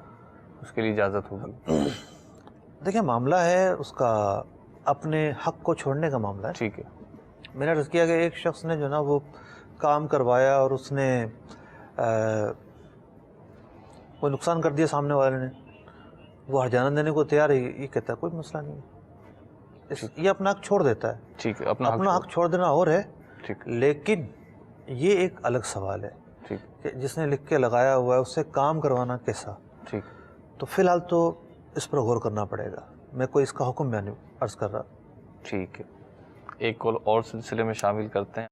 اس کے لیے اجازت ہوگی۔ دیکھیں معاملہ ہے اس کا اپنے حق کو چھوڑنے کا معاملہ ہے۔ ٹھیک ہے، میں نے عرض کیا کہ ایک شخص نے جو نا وہ کام کروایا اور اس نے کوئی نقصان کر دیا سامنے والے نے، وہ ہرجانہ دینے کو تیار ہے، یہ کہتا ہے کوئی مسئلہ نہیں ہے، یہ اپنا حق چھوڑ دیتا ہے۔ ٹھیک ہے، اپنا حق چھوڑ دینا اور ہے، ٹھیک، لیکن یہ ایک الگ سوال ہے کہ جس نے لکھ کے لگایا ہوا ہے اس سے کام کروانا کیسا۔ ٹھیک، تو فی الحال تو اس پر غور کرنا پڑے گا، میں کوئی اس کا حکم بیان عرض کر رہا۔ ٹھیک ہے، ایک کال اور سلسلے میں شامل کرتے ہیں۔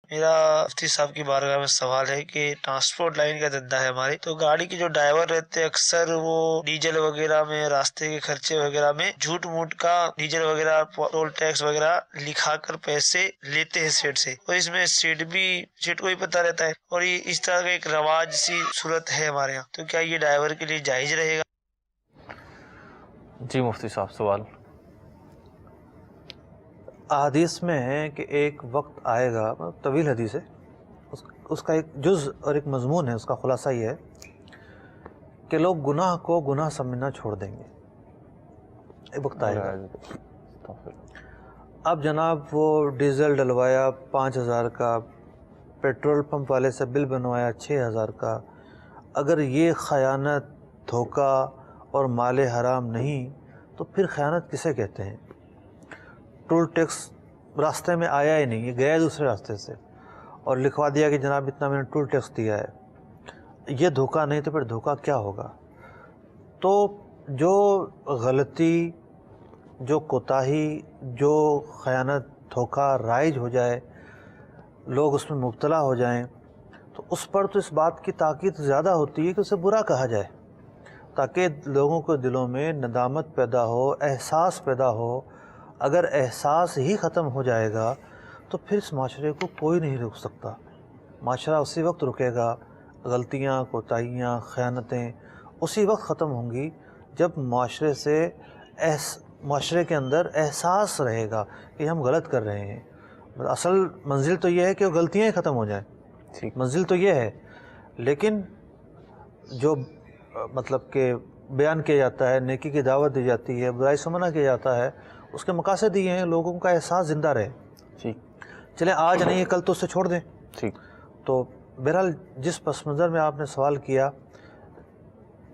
میرا مفتی صاحب کی بارگاہ میں سوال ہے کہ ٹرانسپورٹ لائن کا دھندا ہے ہماری، تو گاڑی کے جو ڈرائیور رہتے ہیں اکثر وہ ڈیزل وغیرہ میں، راستے کے خرچے وغیرہ میں جھوٹ موٹ کا ڈیزل وغیرہ ٹول ٹیکس وغیرہ لکھا کر پیسے لیتے ہیں سیٹ سے، اور اس میں سیٹ کو ہی پتہ رہتا ہے، اور یہ اس طرح کا ایک رواج سی صورت ہے ہمارے یہاں، تو کیا یہ ڈرائیور کے لیے جائز رہے گا؟ جی مفتی صاحب، سوال۔ احادیث میں ہے کہ ایک وقت آئے گا، طویل حدیث ہے، اس کا ایک جز اور ایک مضمون ہے، اس کا خلاصہ یہ ہے کہ لوگ گناہ کو گناہ سمجھنا چھوڑ دیں گے. ایک وقت آئے گا. اب جناب وہ ڈیزل ڈلوایا 5,000 کا، پیٹرول پمپ والے سے بل بنوایا 6,000 کا. اگر یہ خیانت، دھوکہ اور مال حرام نہیں تو پھر خیانت کسے کہتے ہیں؟ ٹول ٹیکس راستے میں آیا ہی نہیں، یہ گیا دوسرے راستے سے اور لکھوا دیا کہ جناب اتنا میں نے ٹول ٹیکس دیا ہے. یہ دھوکہ نہیں تو پھر دھوکہ کیا ہوگا؟ تو جو غلطی، جو کوتاہی، جو خیانت، دھوکہ رائج ہو جائے، لوگ اس میں مبتلا ہو جائیں، تو اس پر تو اس بات کی تاکید زیادہ ہوتی ہے کہ اسے برا کہا جائے، تاکہ لوگوں کے دلوں میں ندامت پیدا ہو، احساس پیدا ہو. اگر احساس ہی ختم ہو جائے گا تو پھر اس معاشرے کو کوئی نہیں روک سکتا. معاشرہ اسی وقت رکے گا، غلطیاں، کوتاہیاں، خیانتیں اسی وقت ختم ہوں گی جب معاشرے کے اندر احساس رہے گا کہ ہم غلط کر رہے ہیں. اصل منزل تو یہ ہے کہ وہ غلطیاں ہی ختم ہو جائیں، منزل تو یہ ہے. لیکن جو مطلب کہ بیان کیا جاتا ہے، نیکی کی دعوت دی جاتی ہے، برائی سے منع کیا جاتا ہے، اس کے مقاصد یہ ہیں لوگوں کا احساس زندہ رہے. چلیں آج نہیں کل تو اسے چھوڑ دیں. تو بہرحال جس پس منظر میں آپ نے سوال کیا،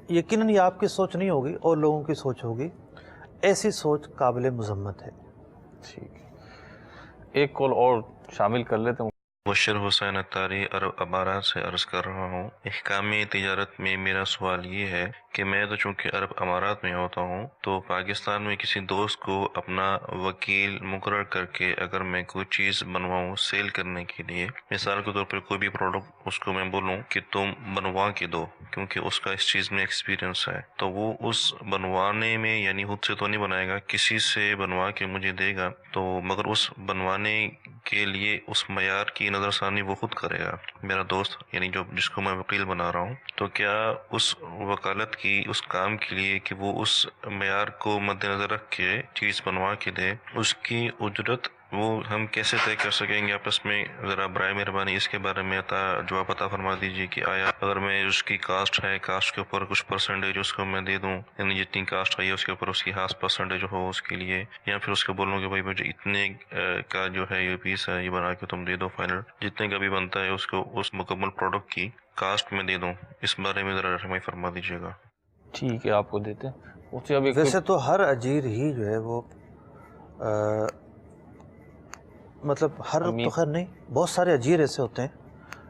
یقیناً یہ آپ کی سوچ نہیں ہوگی اور لوگوں کی سوچ ہوگی. ایسی سوچ قابل مذمت ہے. ایک کال اور شامل کر لیتے ہیں. مبشر حسین اتاری عرب امارات سے عرض کر رہا ہوں. احکام تجارت میں میرا سوال یہ ہے کہ میں تو چونکہ عرب امارات میں ہوتا ہوں تو پاکستان میں کسی دوست کو اپنا وکیل مقرر کر کے اگر میں کوئی چیز بنواؤں سیل کرنے کے لیے، مثال کے طور پر کوئی بھی پروڈکٹ اس کو میں بولوں کہ تم بنوا کے دو کیونکہ اس کا اس چیز میں ایکسپیرینس ہے، تو وہ اس بنوانے میں یعنی خود سے تو نہیں بنائے گا، کسی سے بنوا کے مجھے دے گا، تو مگر اس بنوانے کے لیے اس معیار کی نظر ثانی وہ خود کرے گا میرا دوست، یعنی جس کو میں وکیل بنا رہا ہوں. تو کیا اس وکالت کی اس کام کے لیے کہ وہ اس معیار کو مد نظر رکھ کے چیز بنوا کے دے، اس کی اجرت وہ ہم کیسے طے کر سکیں گے آپس میں؟ ذرا برائے مہربانی اس کے بارے میں جو آپ پتہ فرما دیجیے کہ آیا اگر میں اس کی کاسٹ ہے، کاسٹ کے اوپر کچھ پرسنٹیج اس کو میں دے دوں، یعنی جتنی کاسٹ آئی ہے اس کے اوپر اس کی خاص پرسنٹیج ہو اس کے لیے، یا پھر اس کو بولوں کہ بھائی مجھے اتنے کا جو ہے یہ پیس ہے یہ بنا کے تم دے دو، فائنل جتنے کا بھی بنتا ہے اس کو اس مکمل پروڈکٹ کی کاسٹ میں دے دوں. اس بارے میں ذرا رہنمائی فرما دیجیے گا. ٹھیک ہے، آپ کو دیتے ہیں. ویسے تو ہر اجیر ہی جو ہے وہ مطلب ہر تو خیر نہیں، بہت سارے اجیر ایسے ہوتے ہیں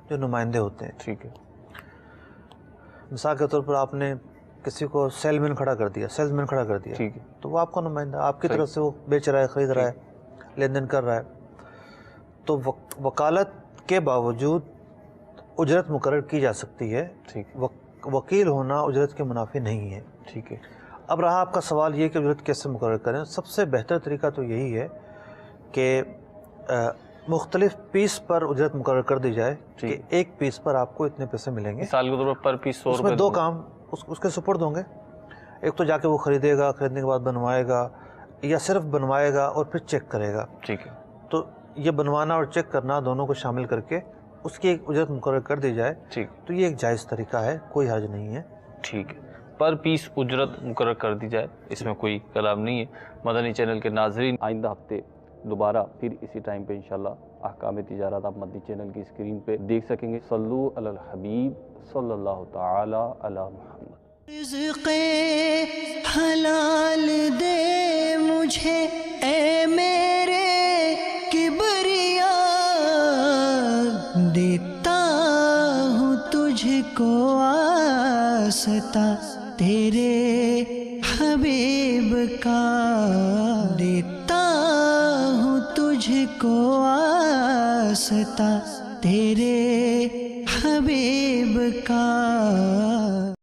جو نمائندے ہوتے ہیں. ٹھیک ہے. مثال کے طور پر آپ نے کسی کو سیل مین کھڑا کر دیا، ٹھیک ہے، تو وہ آپ کا نمائندہ، آپ کی طرف سے وہ بیچ رہا ہے، خرید رہا ہے، لین دین کر رہا ہے. تو وکالت کے باوجود اجرت مقرر کی جا سکتی ہے. وکیل ہونا اجرت کے منافی نہیں ہے. ٹھیک ہے. اب رہا آپ کا سوال یہ کہ اجرت کیسے مقرر کریں. سب سے بہتر طریقہ تو یہی ہے کہ مختلف پیس پر اجرت مقرر کر دی جائے کہ ایک پیس پر آپ کو اتنے پیسے ملیں گے. مثال کے طور پر پیس 100 اس میں دو کام اس کے سپرد ہوں گے. ایک تو جا کے وہ خریدے گا، خریدنے کے بعد بنوائے گا، یا صرف بنوائے گا اور پھر چیک کرے گا. ٹھیک ہے. تو یہ بنوانا اور چیک کرنا دونوں کو شامل کر کے اس کی ایک اجرت مقرر کر دی جائے. ٹھیک. تو یہ ایک جائز طریقہ ہے، کوئی حرج نہیں ہے. ٹھیک ہے. پر پیس اجرت مقرر کر دی جائے، اس میں کوئی کلام نہیں ہے. مدنی چینل کے ناظرین، آئندہ ہفتے دوبارہ پھر اسی ٹائم پہ انشاءاللہ احکام تجارت آپ مدنی چینل کی اسکرین پہ دیکھ سکیں گے. صلو علی الحبیب صلی اللہ تعالی علی محمد. رزق حلال دے مجھے اے میرے کبریا، دیتا ہوں تجھ کو آستا تیرے حبیب کا، دیتا ہوں تجھ کو آستا تیرے حبیب کا.